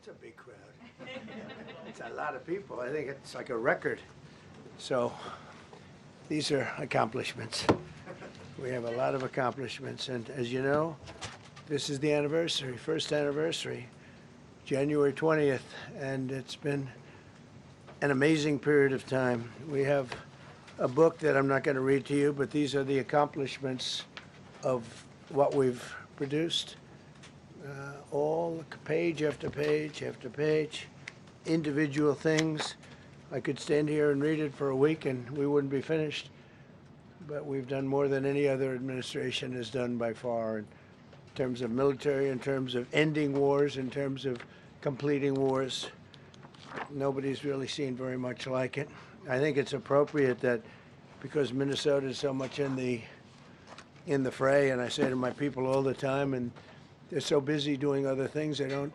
That's a big crowd. It's a lot of people. I think it's like a record. So these are accomplishments. We have a lot of accomplishments. And as you know, this is the anniversary, first anniversary, January 20th. And it's been an amazing period of time. We have a book that I'm not going to read to you, but these are the accomplishments of what we've produced. All page after page after page, individual things. I could stand here and read it for a week and we wouldn't be finished. But we've done more than any other administration has done by far in terms of military, in terms of ending wars, in terms of completing wars. Nobody's really seen very much like it. I think it's appropriate that because Minnesota is so much in the fray, and I say to my people all the time, and they're so busy doing other things, they don't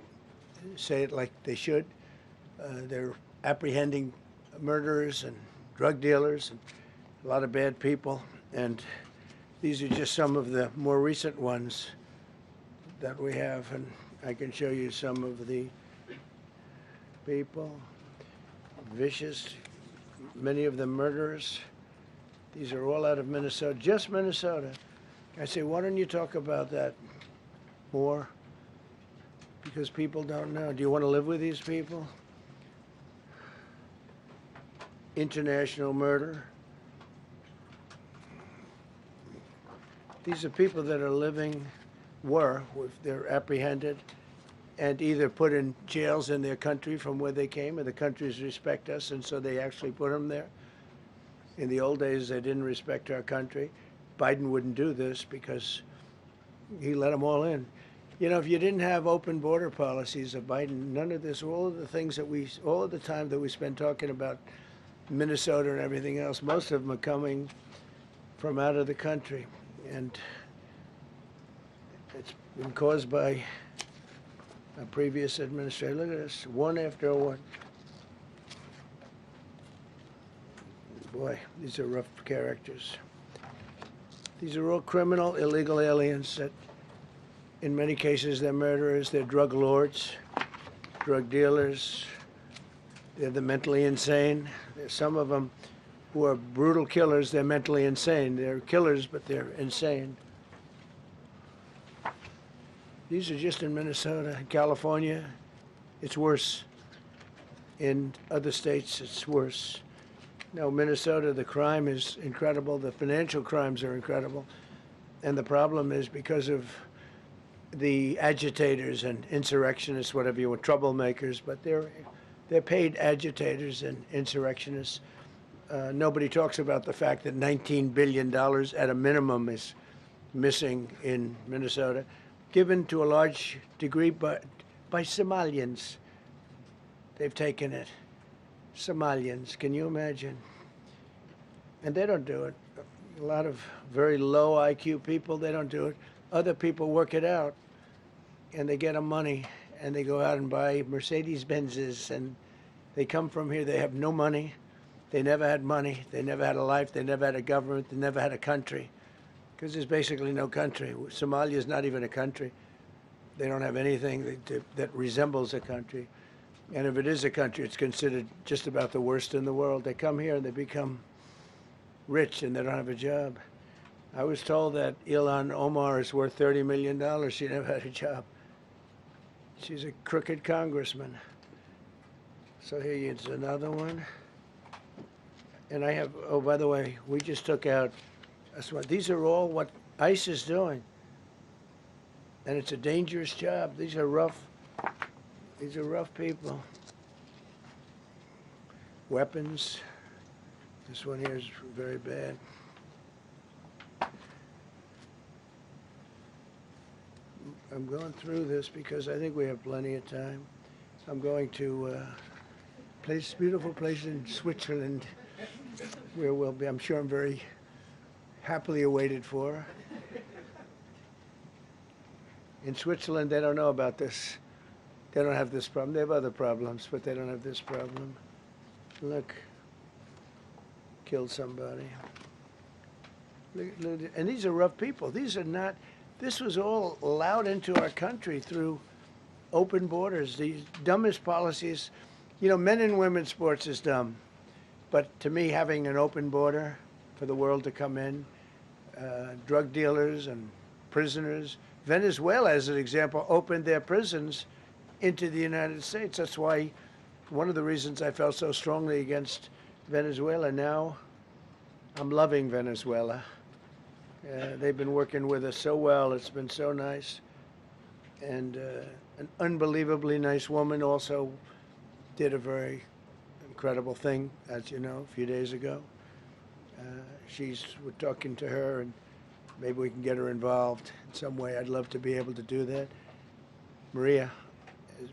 say it like they should. They're apprehending murderers and drug dealers and a lot of bad people. And these are just some of the more recent ones that we have. And I can show you some of the people. Vicious, many of them murderers. These are all out of Minnesota, just Minnesota. I say, why don't you talk about that more? Because people don't know. Do you want to live with these people? International murder. These are people that are living, they're apprehended and either put in jails in their country from where they came, and the countries respect us, and so they actually put them there. In the old days, they didn't respect our country. Biden wouldn't do this because he let them all in. You know, if you didn't have open border policies of Biden, none of this, all of the things that all of the time that we spend talking about Minnesota and everything else, most of them are coming from out of the country. And it's been caused by a previous administration. Look at this, one after one. Boy, these are rough characters. These are all criminal, illegal aliens that, in many cases, they're murderers, they're drug lords, drug dealers, they're the mentally insane. There's some of them who are brutal killers, they're mentally insane. They're killers, but they're insane. These are just in Minnesota. In California, it's worse. In other states, it's worse. No, Minnesota, the crime is incredible. The financial crimes are incredible. And the problem is because of the agitators and insurrectionists, whatever you want, troublemakers, but they're paid agitators and insurrectionists. Nobody talks about the fact that $19 billion at a minimum is missing in Minnesota, given to a large degree by Somalians. They've taken it. Somalians, can you imagine? And they don't do it. A lot of very low IQ people, they don't do it. Other people work it out, and they get them money, and they go out and buy Mercedes-Benzes, and they come from here, they have no money. They never had money. They never had a life. They never had a government. They never had a country, because there's basically no country. Somalia is not even a country. They don't have anything that resembles a country. And if it is a country, it's considered just about the worst in the world. They come here and they become rich and they don't have a job. I was told that Ilhan Omar is worth $30 million. She never had a job. She's a crooked congressman. So here's another one. And I have, oh, by the way, we just took out, these are all what ICE is doing. And it's a dangerous job. These are rough people. Weapons. This one here is very bad. I'm going through this because I think we have plenty of time. I'm going to beautiful place in Switzerland where we'll be, I'm sure I'm very happily awaited for. In Switzerland, they don't know about this. They don't have this problem. They have other problems, but they don't have this problem. Look, killed somebody. Look, and these are rough people. These are not, this was all allowed into our country through open borders, these dumbest policies. You know, men and women's sports is dumb. But to me, having an open border for the world to come in, drug dealers and prisoners. Venezuela, as an example, opened their prisons into the United States. That's why one of the reasons I felt so strongly against Venezuela. Now I'm loving Venezuela. They've been working with us so well. It's been so nice. And an unbelievably nice woman also did a very incredible thing, as you know, a few days ago. We're talking to her, and maybe we can get her involved in some way. I'd love to be able to do that. Maria,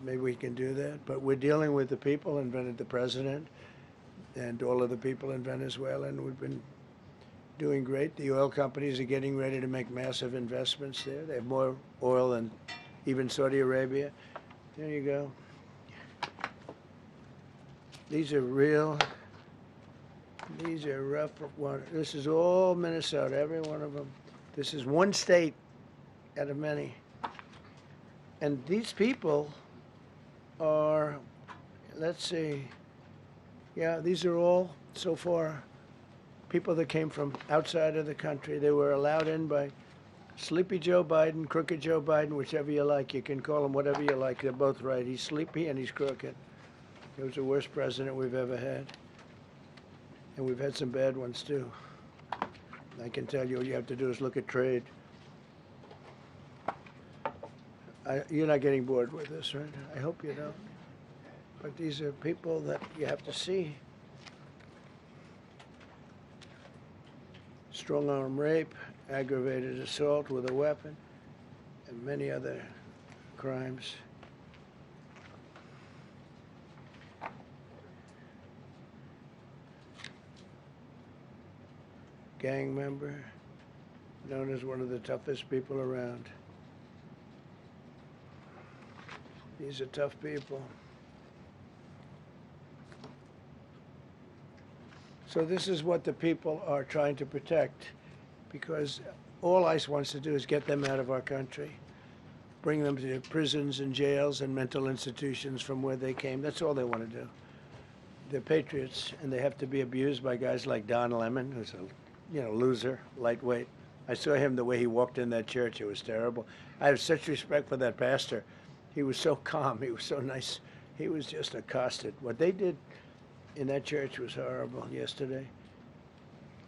maybe we can do that. But we're dealing with the people and the president and all of the people in Venezuela, and we've been doing great. The oil companies are getting ready to make massive investments there. They have more oil than even Saudi Arabia. There you go. These are rough water. This is all Minnesota, every one of them. This is one state out of many. And these people are, let's see, yeah, these are all, so far, people that came from outside of the country. They were allowed in by Sleepy Joe Biden, Crooked Joe Biden, whichever you like. You can call him whatever you like. They're both right. He's sleepy and he's crooked. He was the worst president we've ever had. And we've had some bad ones, too. I can tell you, all you have to do is look at trade. You're not getting bored with this, right? I hope you don't. But these are people that you have to see. Strong-arm rape, aggravated assault with a weapon, and many other crimes. Gang member, known as one of the toughest people around. These are tough people. So this is what the people are trying to protect, because all ICE wants to do is get them out of our country, bring them to prisons and jails and mental institutions from where they came. That's all they want to do. They're patriots, and they have to be abused by guys like Don Lemon, who's a loser, lightweight. I saw him the way he walked in that church. It was terrible. I have such respect for that pastor. He was so calm. He was so nice. He was just accosted. What they did in that church was horrible yesterday.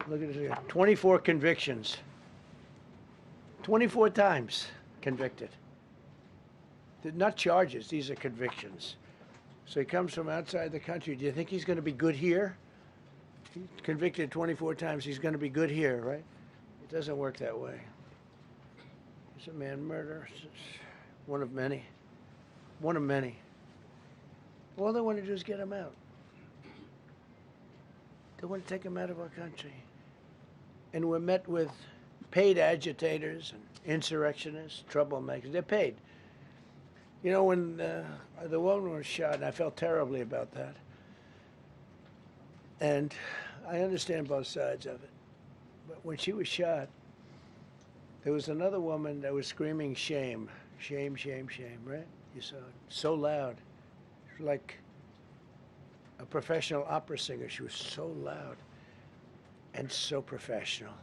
Look at it here. 24 convictions. 24 times convicted. They're not charges. These are convictions. So he comes from outside the country. Do you think he's going to be good here? He's convicted 24 times. He's going to be good here, right? It doesn't work that way. It's a man murder. It's one of many. One of many. All they want to do is get him out. They want to take him out of our country. And we're met with paid agitators and insurrectionists, troublemakers. They're paid. You know, when the woman was shot, and I felt terribly about that. And I understand both sides of it. But when she was shot, there was another woman that was screaming shame, shame, shame, shame, right? You saw it. So loud. She was like a professional opera singer. She was so loud and so professional.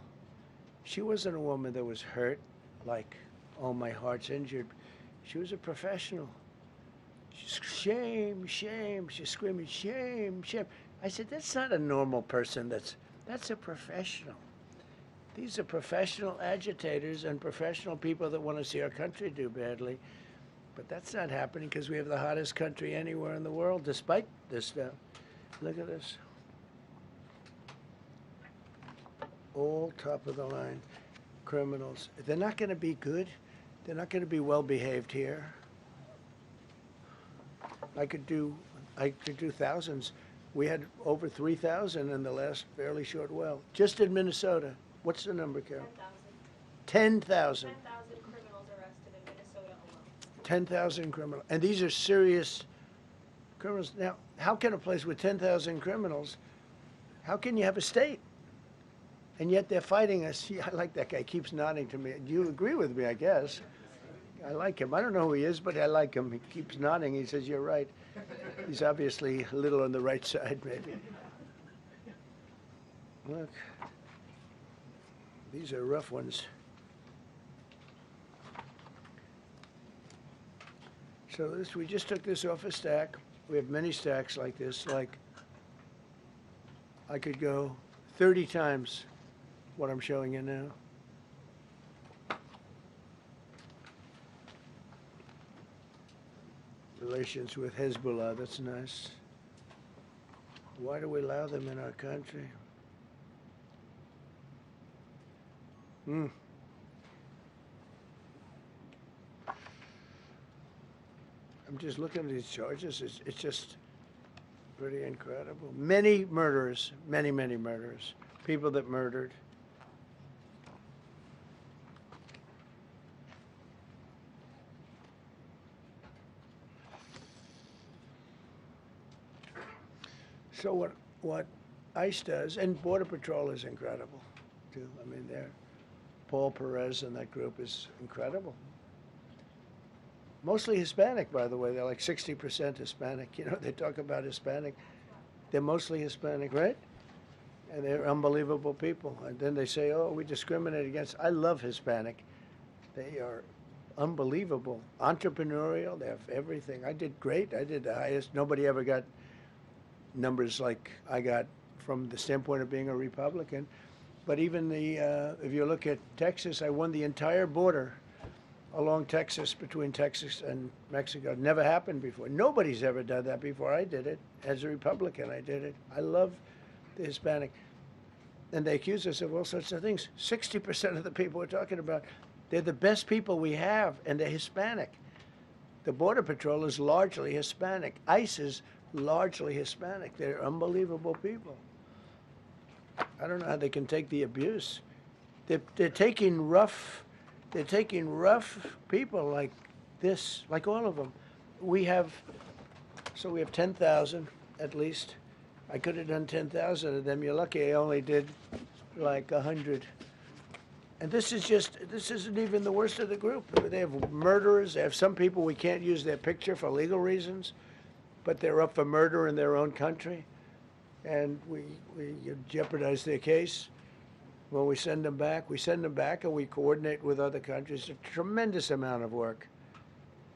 She wasn't a woman that was hurt, like, oh, my heart's injured. She was a professional. She's shame, shame. She's screaming shame, shame. I said, that's not a normal person. That's a professional. These are professional agitators and professional people that want to see our country do badly. But that's not happening because we have the hottest country anywhere in the world, despite this stuff. Look at this. All top of the line criminals. They're not going to be good. They're not going to be well behaved here. I could do thousands. We had over 3,000 in the last fairly short while. Just in Minnesota. What's the number, Carol? 10,000. 10,000 criminals arrested in Minnesota alone. 10,000 criminals. And these are serious criminals. Now, how can a place with 10,000 criminals, how can you have a state? And yet they're fighting us. Yeah, I like that guy. Keeps nodding to me. You agree with me, I guess. I like him. I don't know who he is, but I like him. He keeps nodding. He says, "You're right." He's obviously a little on the right side, maybe. Look, these are rough ones. So this, we just took this off a stack. We have many stacks like this. Like, I could go 30 times what I'm showing you now. Relations with Hezbollah, that's nice. Why do we allow them in our country? I'm just looking at these charges. It's just pretty incredible. Many murderers, many murderers. People that murdered. So what ICE does, and Border Patrol is incredible, too. I mean, Paul Perez and that group is incredible. Mostly Hispanic, by the way. They're like 60% Hispanic. You know, they talk about Hispanic. They're mostly Hispanic, right? And they're unbelievable people. And then they say, oh, we discriminate against. I love Hispanic. They are unbelievable. Entrepreneurial. They have everything. I did great. I did the highest. Nobody ever got numbers like I got from the standpoint of being a Republican. But even if you look at Texas, I won the entire border along Texas, between Texas and Mexico. It never happened before. Nobody's ever done that before. I did it. As a Republican, I did it. I love the Hispanic. And they accuse us of all sorts of things. 60% of the people we're talking about, they're the best people we have, and they're Hispanic. The Border Patrol is largely Hispanic. ICE is largely Hispanic. They're unbelievable people. I don't know how they can take the abuse. They're taking rough people like this, like all of them. We have 10,000 at least. I could have done 10,000 of them. You're lucky I only did like 100. And this isn't even the worst of the group. They have murderers. They have some people we can't use their picture for legal reasons, but they're up for murder in their own country. And we jeopardize their case. When we send them back and we coordinate with other countries. A tremendous amount of work.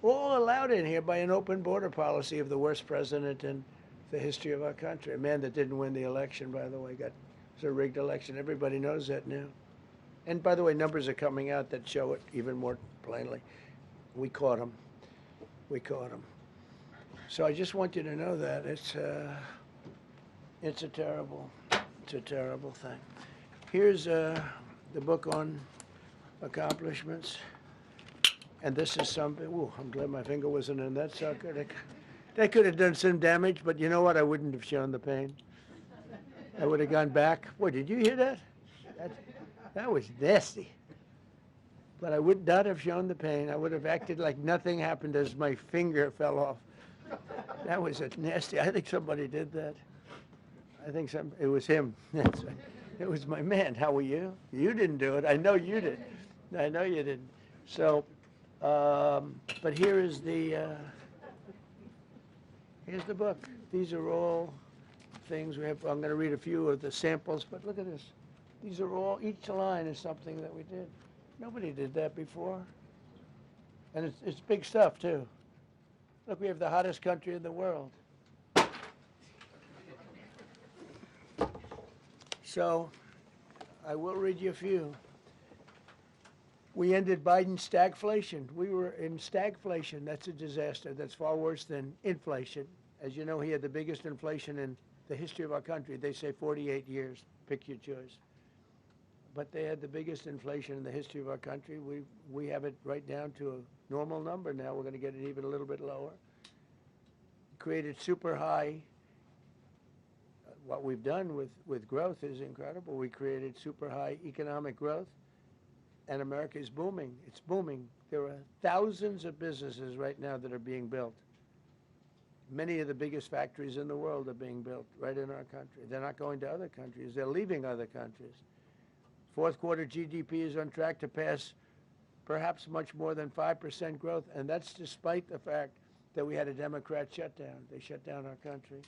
All allowed in here by an open border policy of the worst president in the history of our country. A man that didn't win the election, by the way, it's a rigged election. Everybody knows that now. And by the way, numbers are coming out that show it even more plainly. We caught him. So I just want you to know that it's a terrible thing. Here's the book on accomplishments. And this is something, I'm glad my finger wasn't in that sucker. That could have done some damage, but you know what? I wouldn't have shown the pain. I would have gone back. Boy, did you hear that? That was nasty. But I would not have shown the pain. I would have acted like nothing happened as my finger fell off. That was a nasty. I think somebody did that. It was him. It was my man. How were you? You didn't do it. I know you did. I know you didn't. So, but here's the book. These are all things we have. I'm going to read a few of the samples, but look at this. These are all, each line is something that we did. Nobody did that before. And it's big stuff, too. Look, we have the hottest country in the world. So, I will read you a few. We ended Biden's stagflation. We were in stagflation. That's a disaster. That's far worse than inflation. As you know, he had the biggest inflation in the history of our country. They say 48 years. Pick your choice. But they had the biggest inflation in the history of our country. We have it right down to a normal number now. We're going to get it even a little bit lower. Created super high. What we've done with growth is incredible. We created super high economic growth, and America is booming. It's booming. There are thousands of businesses right now that are being built. Many of the biggest factories in the world are being built right in our country. They're not going to other countries. They're leaving other countries. Fourth quarter GDP is on track to pass perhaps much more than 5% growth, and that's despite the fact that we had a Democrat shutdown. They shut down our country,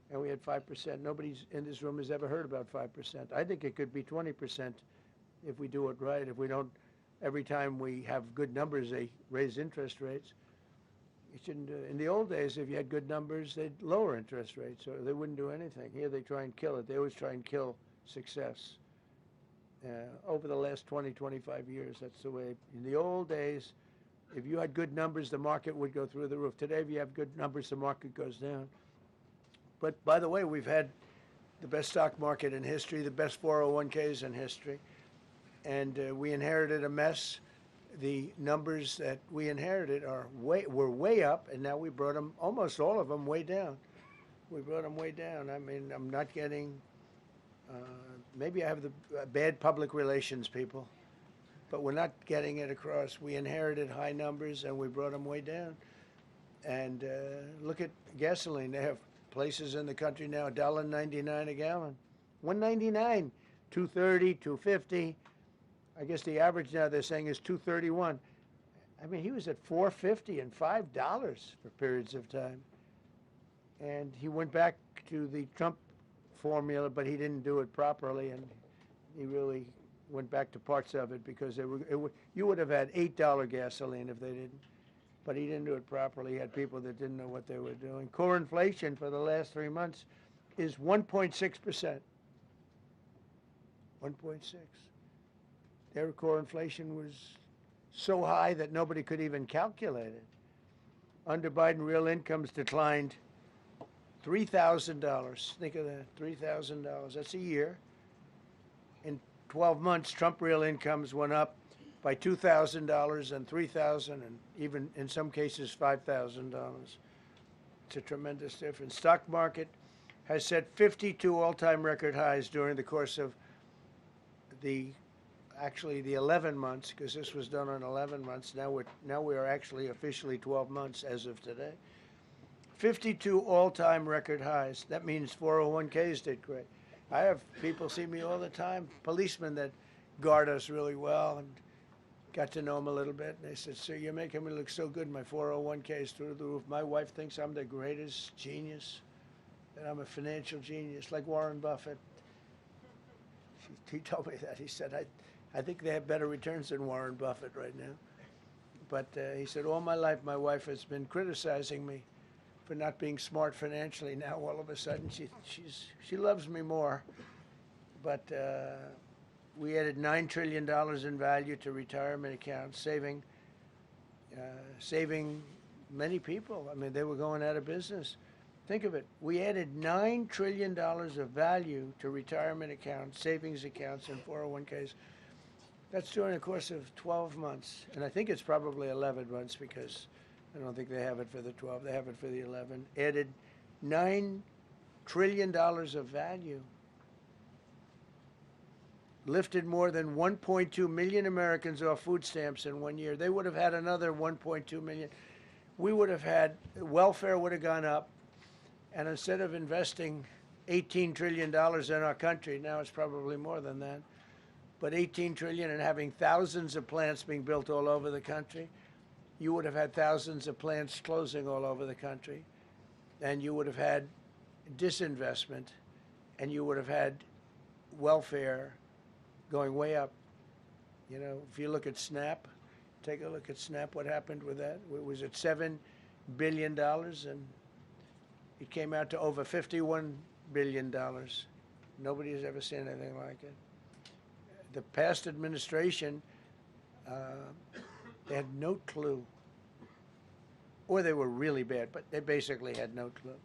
and we had 5%. Nobody's in this room has ever heard about 5%. I think it could be 20% if we do it right. If we don't, every time we have good numbers, they raise interest rates. You shouldn't do it. In the old days, if you had good numbers, they'd lower interest rates, or they wouldn't do anything. Here, they try and kill it. They always try and kill success. Over the last 20, 25 years, that's the way. In the old days, if you had good numbers, the market would go through the roof. Today, if you have good numbers, the market goes down. But by the way, we've had the best stock market in history, the best 401ks in history, and we inherited a mess. The numbers that we inherited were way up, and now we brought them, almost all of them, way down. We brought them way down. I mean, I'm not getting. Maybe I have the bad public relations people, but we're not getting it across. We inherited high numbers and we brought them way down. And look at gasoline. They have places in the country now $1.99 a gallon, $1.99, $2.30, $2.50. I guess the average now they're saying is $2.31. I mean, he was at $4.50 and $5 for periods of time. And he went back to the Trump formula, but he didn't do it properly, and he really went back to parts of it because you would have had $8 gasoline if they didn't, but he didn't do it properly. He had people that didn't know what they were doing. Core inflation for the last 3 months is 1.6%. 1.6. Their core inflation was so high that nobody could even calculate it. Under Biden, real incomes declined $3,000. Think of that, $3,000. That's a year. In 12 months, Trump real incomes went up by $2,000 and $3,000 and even in some cases $5,000. It's a tremendous difference. Stock market has set 52 all-time record highs during the course of the 11 months, because this was done on 11 months. Now we are actually officially 12 months as of today. 52 all-time record highs. That means 401ks did great. I have people see me all the time, policemen that guard us really well, and got to know them a little bit. And they said, "Sir, you're making me look so good. My 401k is through the roof. My wife thinks I'm the greatest genius, that I'm a financial genius, like Warren Buffett." He told me that. He said, I think they have better returns than Warren Buffett right now. But he said, all my life my wife has been criticizing me for not being smart financially. Now all of a sudden she loves me more. But we added $9 trillion in value to retirement accounts, saving many people. I mean, they were going out of business. Think of it. We added $9 trillion of value to retirement accounts, savings accounts, and 401ks. That's during the course of 12 months. And I think it's probably 11 months because I don't think they have it for the 12. They have it for the 11. Added $9 trillion of value. Lifted more than 1.2 million Americans off food stamps in 1 year. They would have had another 1.2 million. We would have had, welfare would have gone up. And instead of investing $18 trillion in our country, now it's probably more than that, but $18 trillion and having thousands of plants being built all over the country, you would have had thousands of plants closing all over the country, and you would have had disinvestment, and you would have had welfare going way up. You know, if you look at SNAP, take a look at SNAP, what happened with that? It was at $7 billion, and it came out to over $51 billion. Nobody has ever seen anything like it. The past administration, they had no clue. Or they were really bad, but they basically had no clue.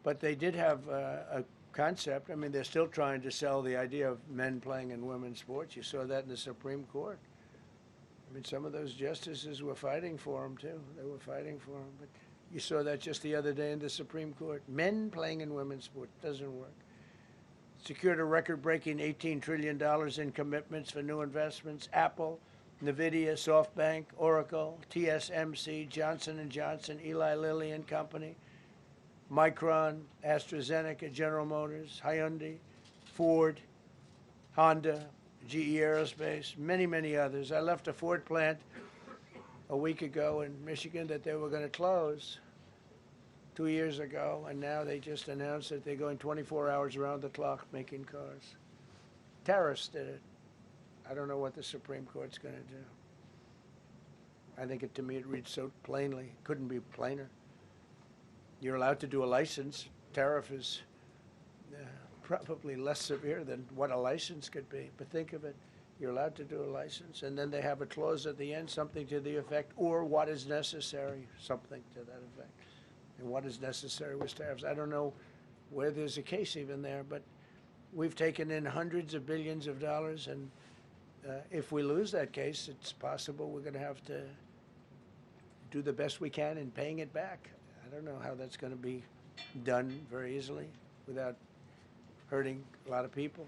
But they did have a concept. I mean, they're still trying to sell the idea of men playing in women's sports. You saw that in the Supreme Court. I mean, some of those justices were fighting for them, too. They were fighting for them. But you saw that just the other day in the Supreme Court. Men playing in women's sport doesn't work. Secured a record-breaking $18 trillion in commitments for new investments. Apple, NVIDIA, SoftBank, Oracle, TSMC, Johnson & Johnson, Eli Lilly and Company, Micron, AstraZeneca, General Motors, Hyundai, Ford, Honda, GE Aerospace, many, many others. I left a Ford plant a week ago in Michigan that they were going to close 2 years ago, and now they just announced that they're going 24 hours around the clock making cars. Tariffs did it. I don't know what the Supreme Court's going to do. I think to me it reads so plainly. Couldn't be plainer. You're allowed to do a license. Tariff is probably less severe than what a license could be. But think of it. You're allowed to do a license, and then they have a clause at the end, something to the effect, or what is necessary, something to that effect. And what is necessary with tariffs. I don't know where there's a case even there, but we've taken in hundreds of billions of dollars, and if we lose that case, it's possible we're going to have to do the best we can in paying it back. I don't know how that's going to be done very easily without hurting a lot of people.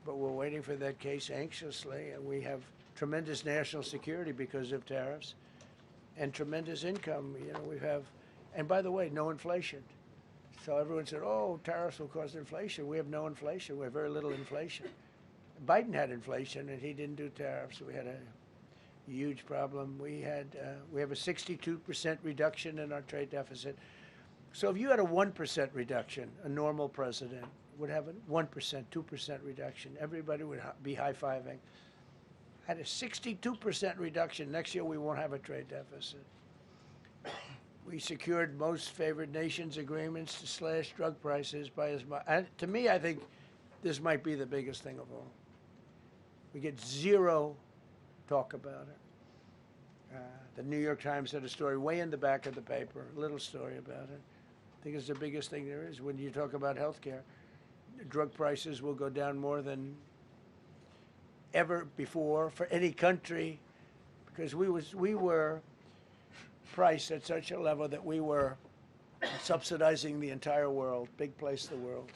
But we're waiting for that case anxiously, and we have tremendous national security because of tariffs and tremendous income. You know, we have, and by the way, no inflation. So everyone said, oh, tariffs will cause inflation. We have no inflation. We have very little inflation. Biden had inflation, and he didn't do tariffs. We had a huge problem. We have a 62% reduction in our trade deficit. So if you had a 1% reduction, a normal president would have a 1%, 2% reduction. Everybody would be high-fiving. Had a 62% reduction. Next year, we won't have a trade deficit. We secured most favored nations agreements to slash drug prices by as much. To me, I think this might be the biggest thing of all. We get zero talk about it. The New York Times had a story way in the back of the paper, a little story about it. I think it's the biggest thing there is. When you talk about health care, drug prices will go down more than ever before for any country, because we were priced at such a level that we were subsidizing the entire world, big place in the world.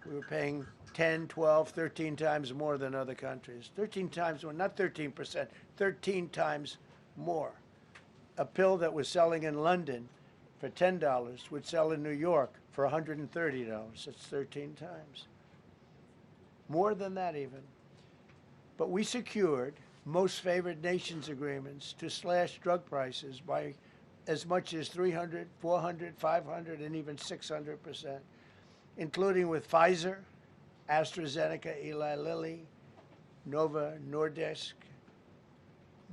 We were paying 10, 12, 13 times more than other countries. 13 times more, not 13%, 13 times more. A pill that was selling in London for $10 would sell in New York for $130. That's 13 times. More than that even. But we secured most favored nations agreements to slash drug prices by as much as 300, 400, 500, and even 600%, including with Pfizer, AstraZeneca, Eli Lilly, Nova Nordisk,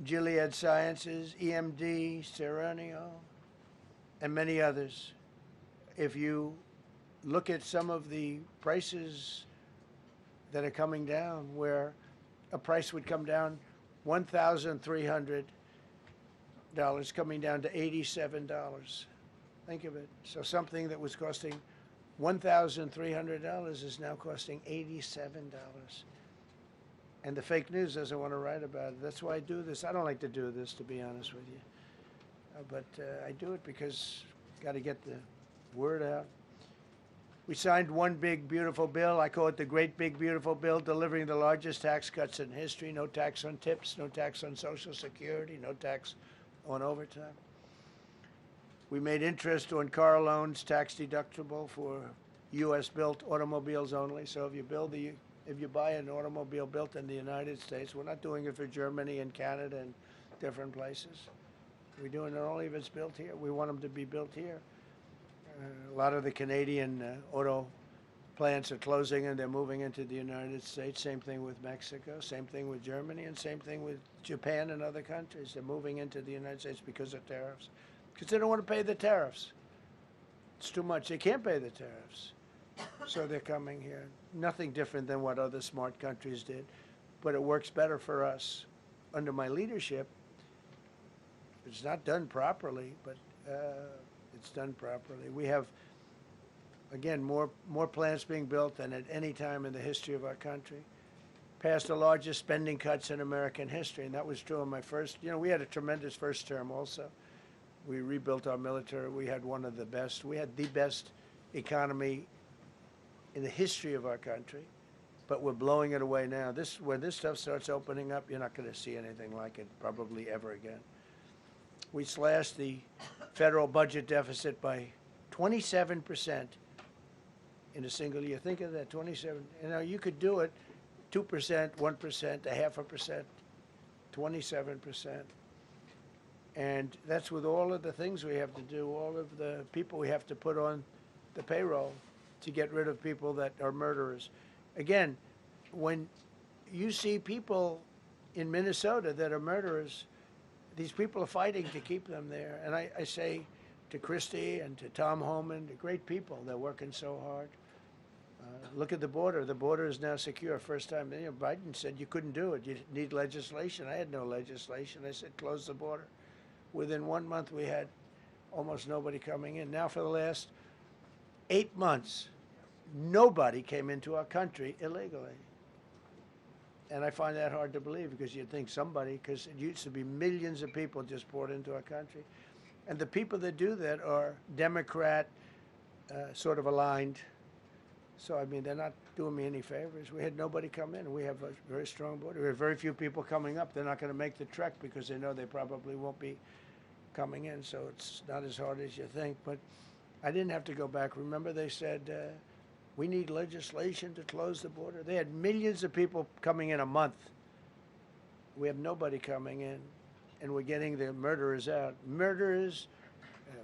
Gilead Sciences, EMD, Serenio, and many others. If you look at some of the prices that are coming down, where a price would come down $1,300 coming down to $87. Think of it. So something that was costing $1,300 is now costing $87. And the fake news doesn't want to write about it. That's why I do this. I don't like to do this, to be honest with you. But I do it because got to get the word out. We signed one big, beautiful bill. I call it the Great Big Beautiful Bill, delivering the largest tax cuts in history. No tax on tips, no tax on Social Security, no tax on overtime. We made interest on car loans tax deductible for U.S.-built automobiles only. So if you buy an automobile built in the United States, we're not doing it for Germany and Canada and different places. We're doing it only if it's built here. We want them to be built here. A lot of the Canadian auto plants are closing and they're moving into the United States. Same thing with Mexico, same thing with Germany, and same thing with Japan and other countries. They're moving into the United States because of tariffs. Because they don't want to pay the tariffs. It's too much. They can't pay the tariffs. So they're coming here. Nothing different than what other smart countries did. But it works better for us. Under my leadership, it's not done properly, but it's done properly. We have, again, more plants being built than at any time in the history of our country. Passed the largest spending cuts in American history, and that was true in my first. We had a tremendous first term also. We rebuilt our military. We had one of the best. We had the best economy in the history of our country, but we're blowing it away now. When this stuff starts opening up, you're not going to see anything like it probably ever again. We slashed the federal budget deficit by 27% in a single year. Think of that, 27. You could do it 2%, 1%, a half a percent, 27%. And that's with all of the things we have to do, all of the people we have to put on the payroll to get rid of people that are murderers. Again, when you see people in Minnesota that are murderers, these people are fighting to keep them there. And I say to Christie and to Tom Homan, the great people, they're working so hard. Look at the border. The border is now secure. First time, Biden said you couldn't do it. You need legislation. I had no legislation. I said close the border. Within 1 month, we had almost nobody coming in. Now, for the last 8 months, nobody came into our country illegally. And I find that hard to believe because you'd think somebody, because it used to be millions of people just poured into our country. And the people that do that are Democrat sort of aligned. So, I mean, they're not doing me any favors. We had nobody come in. We have a very strong border. We have very few people coming up. They're not going to make the trek because they know they probably won't be coming in. So it's not as hard as you think. But I didn't have to go back. Remember, they said, we need legislation to close the border. They had millions of people coming in a month. We have nobody coming in. And we're getting the murderers out. Murderers,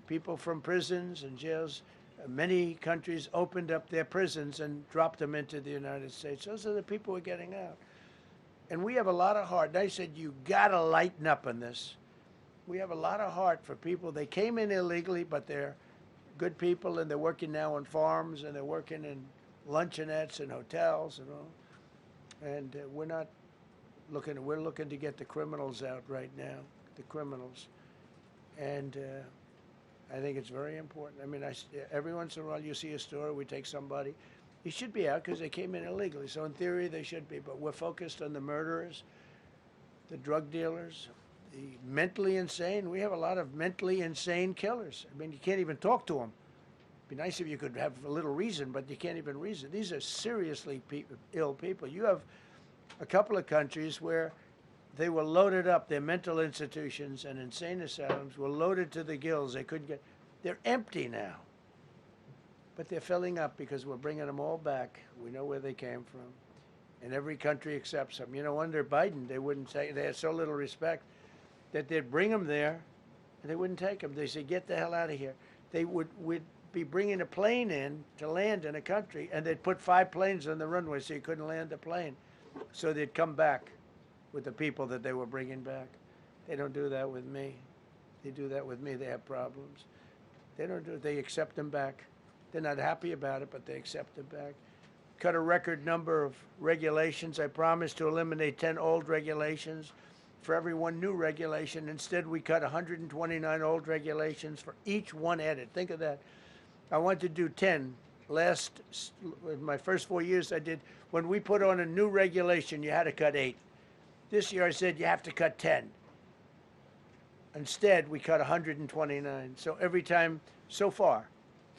people from prisons and jails. Many countries opened up their prisons and dropped them into the United States. Those are the people we're getting out. And we have a lot of heart. And I said, you got to lighten up on this. We have a lot of heart for people. They came in illegally, but they're good people, and they're working now on farms, and they're working in luncheonettes and hotels and all. And we're looking to get the criminals out right now, the criminals. And I think it's very important. I mean, every once in a while you see a story, we take somebody. He should be out because they came in illegally. So in theory, they should be. But we're focused on the murderers, the drug dealers, the mentally insane. We have a lot of mentally insane killers. I mean, you can't even talk to them. It'd be nice if you could have a little reason, but you can't even reason. These are seriously ill people. You have a couple of countries where they were loaded up. Their mental institutions and insane asylums were loaded to the gills. They couldn't get. They're empty now. But they're filling up because we're bringing them all back. We know where they came from. And every country accepts them. You know, under Biden, they wouldn't take. They had so little respect that they'd bring them there, and they wouldn't take them. They said, get the hell out of here. They would be bringing a plane in to land in a country, and they'd put 5 planes on the runway so you couldn't land the plane. So they'd come back with the people that they were bringing back. They don't do that with me. They do that with me, they have problems. They don't do it. They accept them back. They're not happy about it, but they accept them back. Cut a record number of regulations. I promised to eliminate 10 old regulations for every one new regulation. Instead, we cut 129 old regulations for each one added. Think of that. I want to do 10. In my first 4 years, I did. When we put on a new regulation, you had to cut 8. This year I said you have to cut 10. Instead, we cut 129. So every time, so far,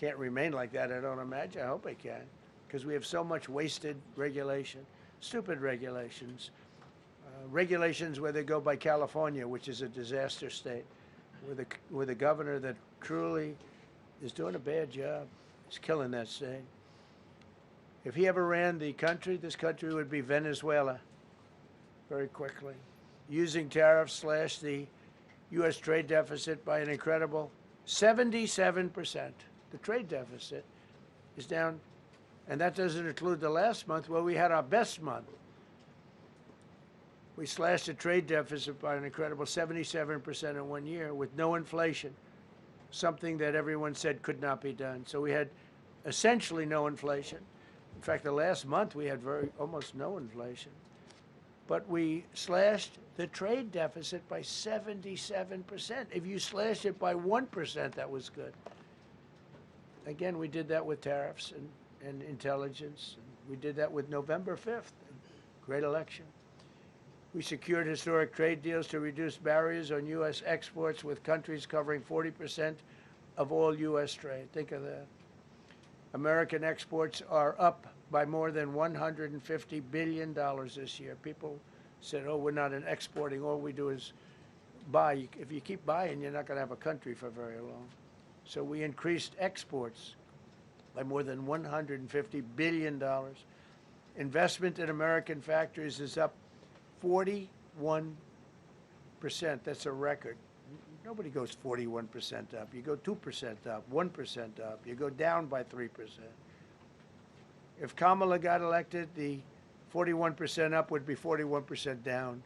can't remain like that, I don't imagine. I hope I can, because we have so much wasted regulation, stupid regulations. Regulations where they go by California, which is a disaster state, with a governor that truly is doing a bad job. He's killing that state. If he ever ran the country, this country would be Venezuela. Very quickly. Using tariffs slashed the U.S. trade deficit by an incredible 77%. The trade deficit is down, and that doesn't include the last month where we had our best month. We slashed the trade deficit by an incredible 77% in 1 year with no inflation, something that everyone said could not be done. So we had essentially no inflation. In fact, the last month we had almost no inflation. But we slashed the trade deficit by 77%. If you slashed it by 1%, that was good. Again, we did that with tariffs and intelligence. We did that with November 5th, great election. We secured historic trade deals to reduce barriers on U.S. exports with countries covering 40% of all U.S. trade. Think of that. American exports are up by more than $150 billion this year. People said, oh, we're not exporting. All we do is buy. If you keep buying, you're not going to have a country for very long. So we increased exports by more than $150 billion. Investment in American factories is up 41%. That's a record. Nobody goes 41% up. You go 2% up, 1% up. You go down by 3%. If Kamala got elected, the 41% up would be 41% down.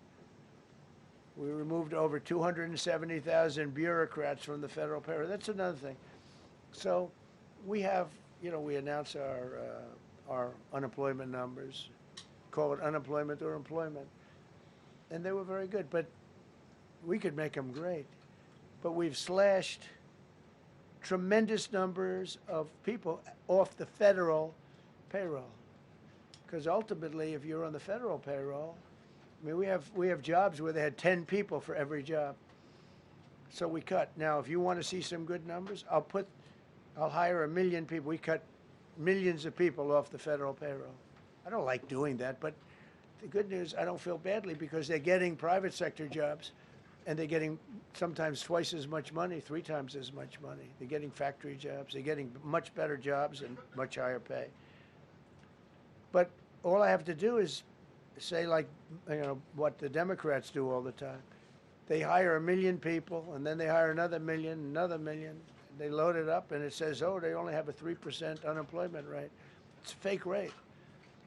We removed over 270,000 bureaucrats from the federal payroll. That's another thing. So we have, we announce our unemployment numbers, call it unemployment or employment. And they were very good, but we could make them great. But we've slashed tremendous numbers of people off the federal payroll. Because ultimately, if you're on the federal payroll, I mean, we have jobs where they had 10 people for every job. So we cut. Now, if you want to see some good numbers, I'll hire 1 million people. We cut millions of people off the federal payroll. I don't like doing that, but the good news, I don't feel badly because they're getting private sector jobs and they're getting sometimes twice as much money, 3 times as much money. They're getting factory jobs. They're getting much better jobs and much higher pay. But all I have to do is say, like, what the Democrats do all the time. They hire 1 million people, and then they hire another million. They load it up, and it says, oh, they only have a 3% unemployment rate. It's a fake rate.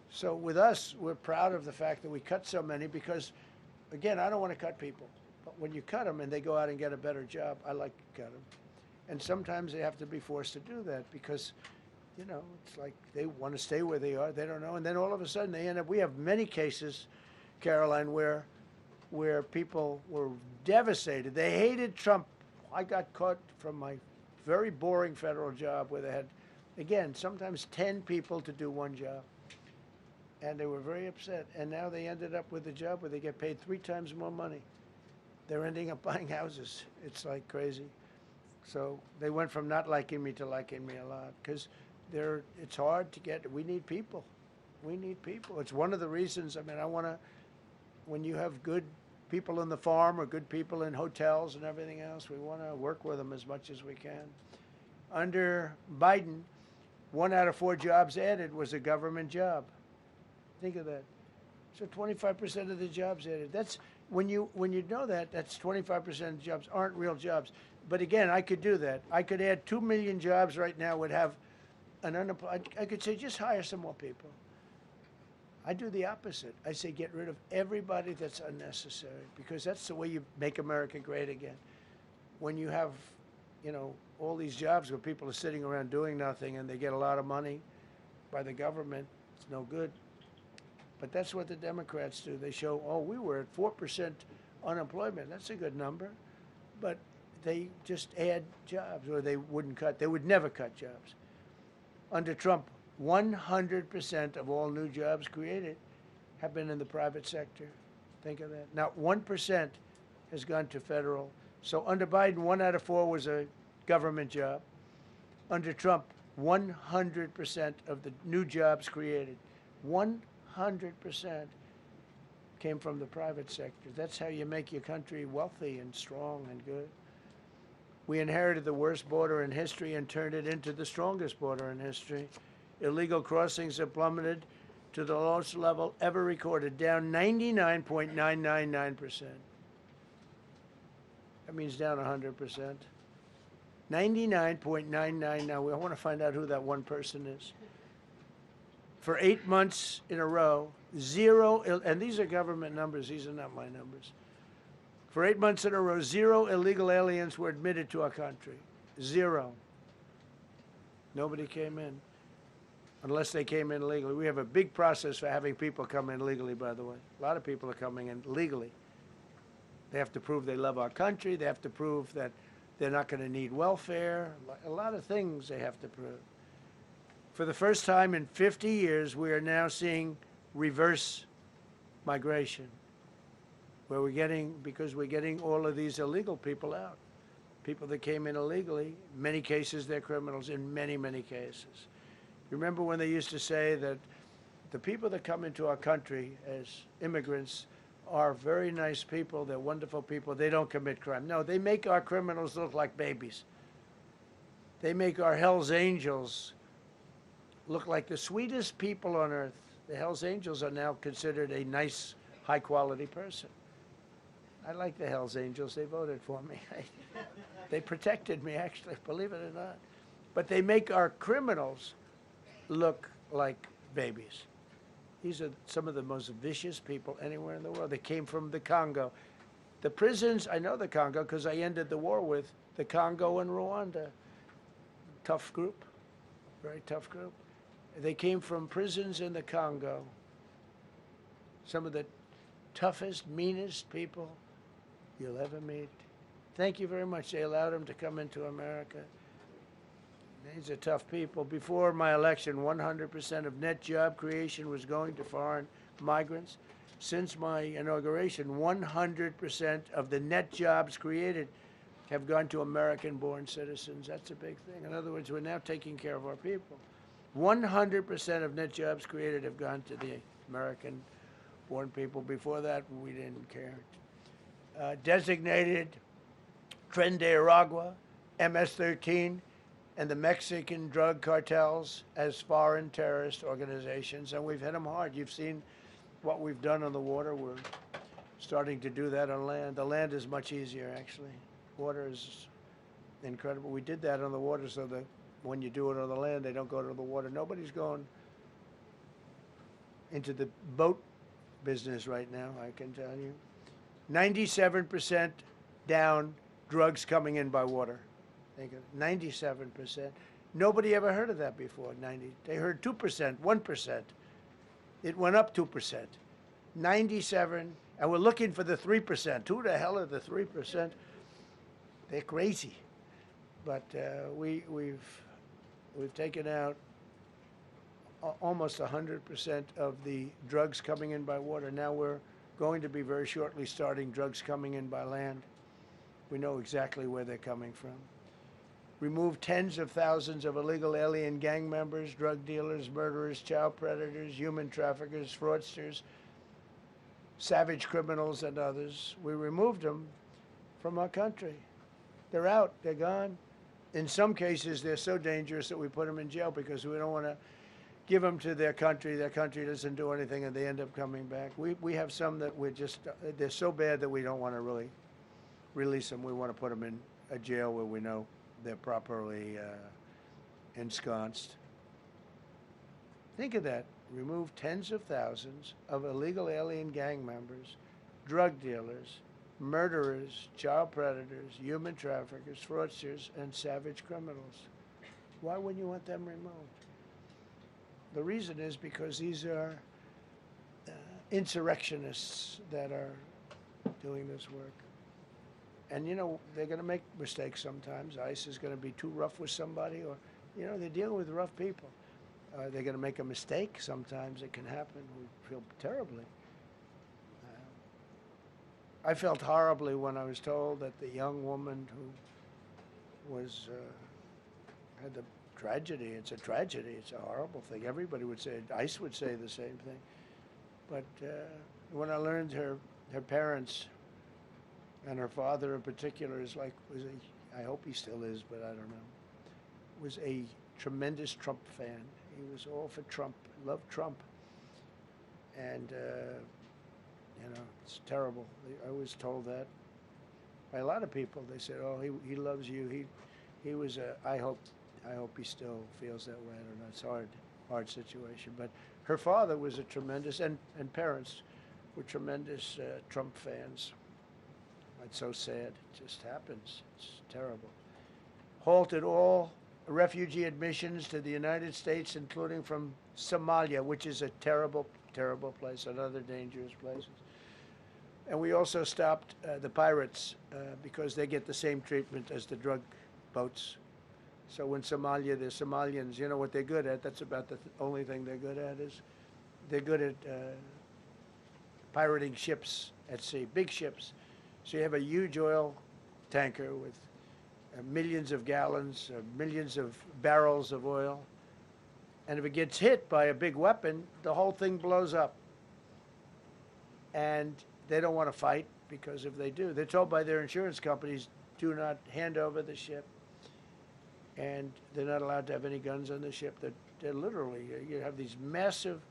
So with us, we're proud of the fact that we cut so many because, again, I don't want to cut people. But when you cut them and they go out and get a better job, I like to cut them. And sometimes they have to be forced to do that because, it's like they want to stay where they are. They don't know. And then all of a sudden they end up, we have many cases, Caroline, where people were devastated. They hated Trump. I got caught from my very boring federal job where they had, again, sometimes 10 people to do one job. And they were very upset. And now they ended up with a job where they get paid 3 times more money. They're ending up buying houses. It's like crazy. So they went from not liking me to liking me a lot because it's hard to get. We need people. We need people. It's one of the reasons. I mean, when you have good people in the farm or good people in hotels and everything else, we want to work with them as much as we can. Under Biden, 1 out of 4 jobs added was a government job. Think of that. So 25% of the jobs added. That's when you know that, that's 25% of jobs aren't real jobs. But again, I could do that. I could add 2 million jobs right now, would have an unemployed. I could say just hire some more people. I do the opposite. I say get rid of everybody that's unnecessary because that's the way you make America great again. When you have, all these jobs where people are sitting around doing nothing and they get a lot of money by the government, it's no good. But that's what the Democrats do. They show, oh, we were at 4% unemployment. That's a good number. But they just add jobs, or they wouldn't cut. They would never cut jobs. Under Trump, 100% of all new jobs created have been in the private sector. Think of that. Not 1% has gone to federal. So under Biden, 1 out of 4 was a government job. Under Trump, 100% of the new jobs created, 100% came from the private sector. That's how you make your country wealthy and strong and good. We inherited the worst border in history and turned it into the strongest border in history. Illegal crossings have plummeted to the lowest level ever recorded, down 99.999%. That means down 100%. 99.999. I want to find out who that one person is. For 8 months in a row, 0, and these are government numbers, these are not my numbers. For 8 months in a row, 0 illegal aliens were admitted to our country. 0. Nobody came in, unless they came in legally. We have a big process for having people come in legally, by the way. A lot of people are coming in legally. They have to prove they love our country. They have to prove that they're not going to need welfare. A lot of things they have to prove. For the first time in 50 years, we are now seeing reverse migration, where because we're getting all of these illegal people out. People that came in illegally, in many cases they're criminals, in many, many cases. Remember when they used to say that the people that come into our country as immigrants are very nice people, they're wonderful people, they don't commit crime. No, they make our criminals look like babies. They make our Hell's Angels look like the sweetest people on earth. The Hells Angels are now considered a nice, high-quality person. I like the Hells Angels. They voted for me. They protected me, actually, believe it or not. But they make our criminals look like babies. These are some of the most vicious people anywhere in the world. They came from the Congo. The prisons, I know the Congo because I ended the war with the Congo and Rwanda. Tough group, very tough group. They came from prisons in the Congo. Some of the toughest, meanest people you'll ever meet. Thank you very much. They allowed them to come into America. These are tough people. Before my election, 100% of net job creation was going to foreign migrants. Since my inauguration, 100% of the net jobs created have gone to American-born citizens. That's a big thing. In other words, we're now taking care of our people. 100% of net jobs created have gone to the American-born people. Before that, we didn't care. Designated Tren de Aragua, MS-13, and the Mexican drug cartels as foreign terrorist organizations, and we've hit them hard. You've seen what we've done on the water. We're starting to do that on land. The land is much easier, actually. Water is incredible. We did that on the water so that when you do it on the land, they don't go to the water. Nobody's going into the boat business right now, I can tell you. 97% down drugs coming in by water. Think of it, 97%. Nobody ever heard of that before, 90. They heard 2%, 1%. It went up 2%. 97, and we're looking for the 3%. Who the hell are the 3%? They're crazy. But we've taken out almost 100% of the drugs coming in by water. Now we're going to be very shortly starting drugs coming in by land. We know exactly where they're coming from. Remove tens of thousands of illegal alien gang members, drug dealers, murderers, child predators, human traffickers, fraudsters, savage criminals, and others. We removed them from our country. They're out. They're gone. In some cases, they're so dangerous that we put them in jail because we don't want to give them to their country. Their country doesn't do anything, and they end up coming back. We have some that we're just, they're so bad that we don't want to really release them. We want to put them in a jail where we know they're properly ensconced. Think of that. Remove tens of thousands of illegal alien gang members, drug dealers, murderers, child predators, human traffickers, fraudsters, and savage criminals. Why wouldn't you want them removed? The reason is because these are insurrectionists that are doing this work. And, you know, they're going to make mistakes sometimes. ICE is going to be too rough with somebody, or, you know, they're dealing with rough people. They're going to make a mistake sometimes. It can happen. We feel terribly. I felt horribly when I was told that the young woman who was had the tragedy. It's a tragedy. It's a horrible thing. Everybody would say, ICE would say the same thing. But when I learned her parents and her father in particular I hope he still is, but I don't know, was a tremendous Trump fan. He was all for Trump, loved Trump. And, you know, it's terrible. I was told that by a lot of people. They said, oh, he loves you. He was I hope he still feels that way. I don't know. It's a hard situation. But her father was a tremendous, and parents were tremendous Trump fans. It's so sad. It just happens. It's terrible. Halted all refugee admissions to the United States, including from Somalia, which is a terrible, terrible place, another dangerous place. And we also stopped the pirates because they get the same treatment as the drug boats. So in Somalia, the Somalians, you know what they're good at? That's about the only thing they're good at is they're good at pirating ships at sea, big ships. So you have a huge oil tanker with millions of gallons, millions of barrels of oil. And if it gets hit by a big weapon, the whole thing blows up. And they don't want to fight because if they do, they're told by their insurance companies, do not hand over the ship. And they're not allowed to have any guns on the ship. They're literally, you have these massive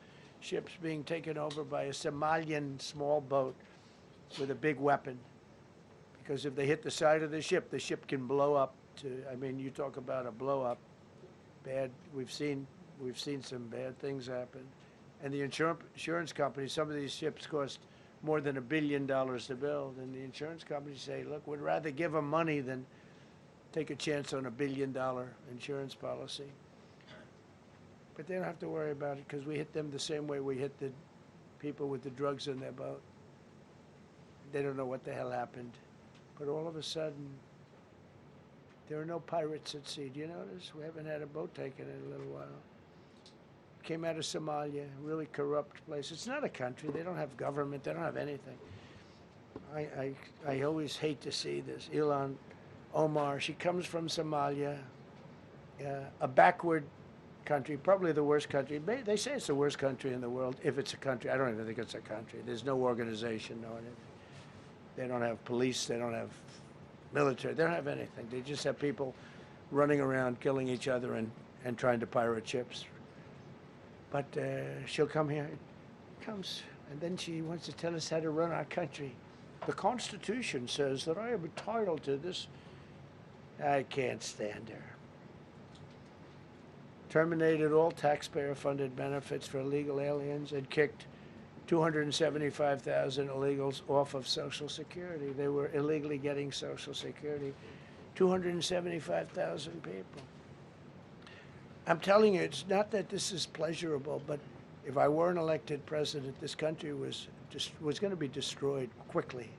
ships being taken over by a Somalian small boat with a big weapon. Because if they hit the side of the ship can blow up I mean, you talk about a blow up. Bad, we've seen some bad things happen. And the insurance companies, some of these ships cost more than $1 billion to build. And the insurance companies say, look, we'd rather give them money than take a chance on $1 billion insurance policy. But they don't have to worry about it because we hit them the same way we hit the people with the drugs in their boat. They don't know what the hell happened. But all of a sudden, there are no pirates at sea. Do you notice? We haven't had a boat taken in a little while. Came out of Somalia, really corrupt place. It's not a country. They don't have government. They don't have anything. I always hate to see this. Ilan Omar, she comes from Somalia, a backward country, probably the worst country. They say it's the worst country in the world, if it's a country. I don't even think it's a country. There's no organization, no anything. They don't have police. They don't have military. They don't have anything. They just have people running around killing each other and trying to pirate ships. But she'll come here, comes, and then she wants to tell us how to run our country. The Constitution says that I am entitled to this. I can't stand her. Terminated all taxpayer-funded benefits for illegal aliens and kicked 275,000 illegals off of Social Security. They were illegally getting Social Security. 275,000 people. I'm telling you, it's not that this is pleasurable, but if I were an elected president, this country was going to be destroyed quickly,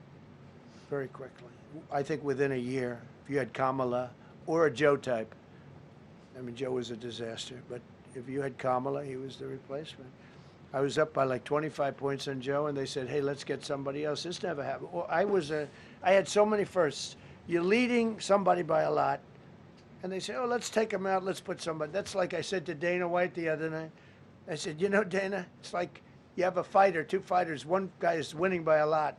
very quickly. I think within a year, if you had Kamala or a Joe type. I mean, Joe was a disaster, but if you had Kamala, he was the replacement. I was up by like 25 points on Joe, and they said, hey, let's get somebody else. This never happened. Well, I had so many firsts. You're leading somebody by a lot, and they say, oh, let's take him out, let's put somebody. That's like I said to Dana White the other night. I said, you know, Dana, it's like you have a fighter, two fighters, one guy is winning by a lot.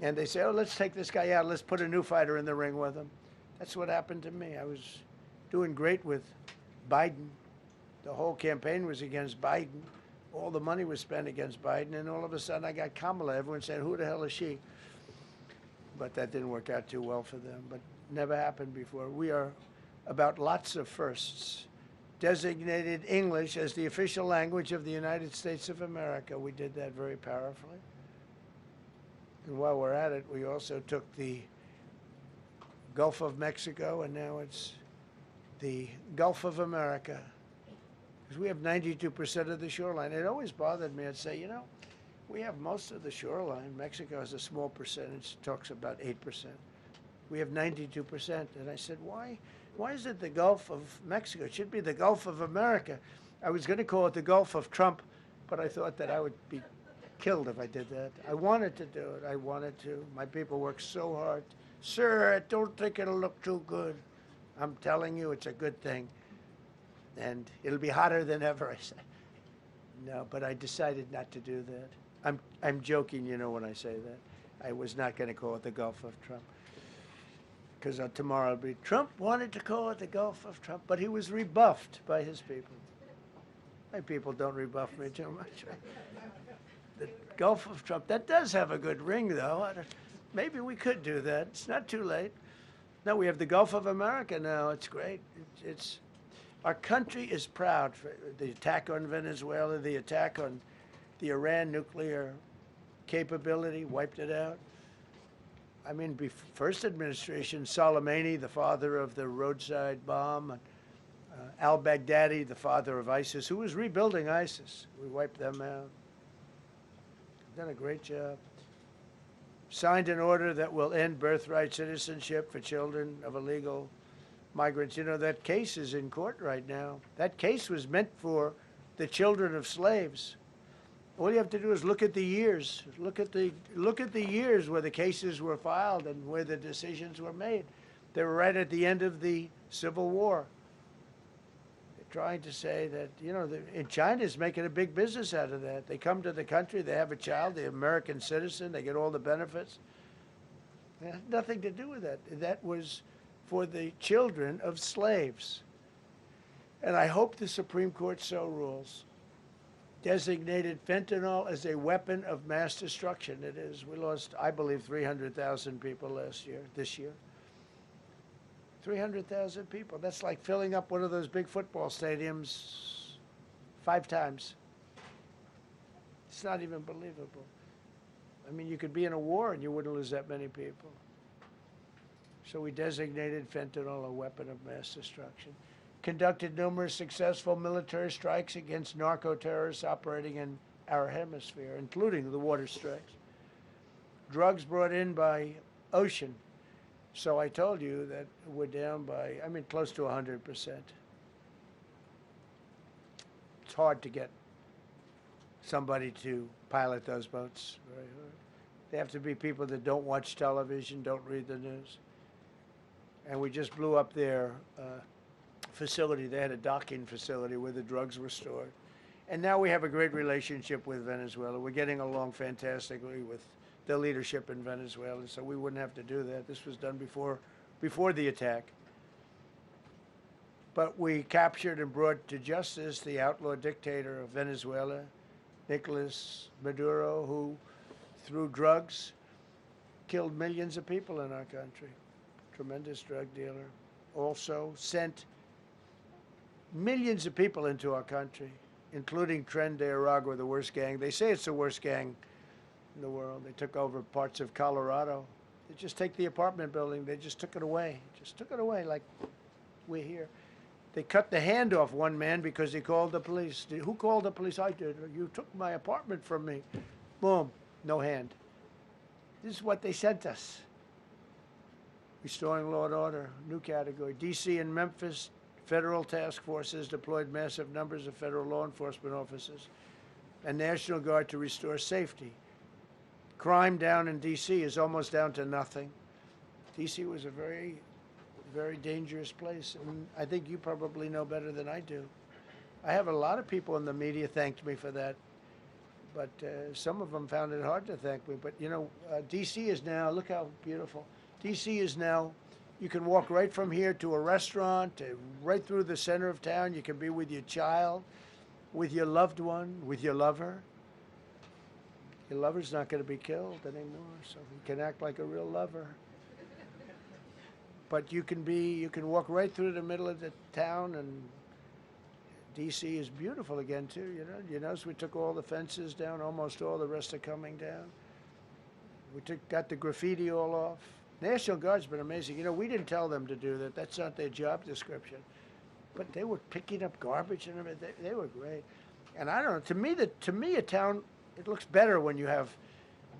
And they say, oh, let's take this guy out, let's put a new fighter in the ring with him. That's what happened to me. I was doing great with Biden. The whole campaign was against Biden. All the money was spent against Biden, and all of a sudden I got Kamala. Everyone said, who the hell is she? But that didn't work out too well for them, but never happened before. We are about lots of firsts. Designated English as the official language of the United States of America. We did that very powerfully. And while we're at it, we also took the Gulf of Mexico, and now it's the Gulf of America. Because we have 92% of the shoreline. It always bothered me. I'd say, you know, we have most of the shoreline. Mexico has a small percentage, talks about 8%. We have 92%. And I said, why is it the Gulf of Mexico? It should be the Gulf of America. I was going to call it the Gulf of Trump, but I thought that I would be killed if I did that. I wanted to do it. I wanted to. My people worked so hard. Sir, I don't think it'll look too good. I'm telling you, it's a good thing. And it'll be hotter than ever, I said. No, but I decided not to do that. I'm joking, you know, when I say that. I was not going to call it the Gulf of Trump. Because tomorrow it'll be, Trump wanted to call it the Gulf of Trump, but he was rebuffed by his people. My people don't rebuff me too much. The Gulf of Trump, that does have a good ring, though. Maybe we could do that. It's not too late. No, we have the Gulf of America now. It's great. Our country is proud for the attack on Venezuela, the attack on the Iran nuclear capability, wiped it out. I mean, first administration, Soleimani, the father of the roadside bomb, al-Baghdadi, the father of ISIS, who was rebuilding ISIS. We wiped them out. Done a great job. Signed an order that will end birthright citizenship for children of illegal migrants. You know, that case is in court right now. That case was meant for the children of slaves. All you have to do is look at the years. Look at the years where the cases were filed and where the decisions were made. They were right at the end of the Civil War. They're trying to say that, you know, China's making a big business out of that. They come to the country, they have a child, they're American citizen, they get all the benefits. It had nothing to do with that. That was for the children of slaves. And I hope the Supreme Court so rules. designated fentanyl as a weapon of mass destruction. It is. We lost, I believe, 300,000 people this year. 300,000 people. That's like filling up one of those big football stadiums 5 times. It's not even believable. I mean, you could be in a war and you wouldn't lose that many people. So we designated fentanyl a weapon of mass destruction. Conducted numerous successful military strikes against narco-terrorists operating in our hemisphere, including the water strikes. Drugs brought in by ocean. So I told you that we're down by, I mean, close to 100%. It's hard to get somebody to pilot those boats. Very hard. They have to be people that don't watch television, don't read the news. And we just blew up their facility. They had a docking facility where the drugs were stored. And now we have a great relationship with Venezuela. We're getting along fantastically with the leadership in Venezuela, so we wouldn't have to do that. This was done before the attack. But we captured and brought to justice the outlaw dictator of Venezuela, Nicolas Maduro, who, through drugs, killed millions of people in our country. Tremendous drug dealer. Also sent millions of people into our country, including Tren de Aragua, the worst gang. They say it's the worst gang in the world. They took over parts of Colorado. They just take the apartment building. They just took it away. Just took it away like we're here. They cut the hand off one man because he called the police. Who called the police? I did. You took my apartment from me. Boom. No hand. This is what they sent us. Restoring law and order, new category. D.C. and Memphis, federal task forces deployed massive numbers of federal law enforcement officers and National Guard to restore safety. Crime down in D.C. is almost down to nothing. D.C. was a very, very dangerous place, and I think you probably know better than I do. I have a lot of people in the media thanked me for that, but some of them found it hard to thank me. But, you know, D.C. is now, look how beautiful. D.C. is now, you can walk right from here to a restaurant, right through the center of town. You can be with your child, with your loved one, with your lover. Your lover's not going to be killed anymore, so you can act like a real lover. But you can walk right through the middle of the town, and D.C. is beautiful again, too, you know. You notice we took all the fences down, almost all, the rest are coming down. We got the graffiti all off. National Guard's been amazing. You know, we didn't tell them to do that. That's not their job description. But they were picking up garbage and everything. They were great. And I don't know, to me, a town, it looks better when you have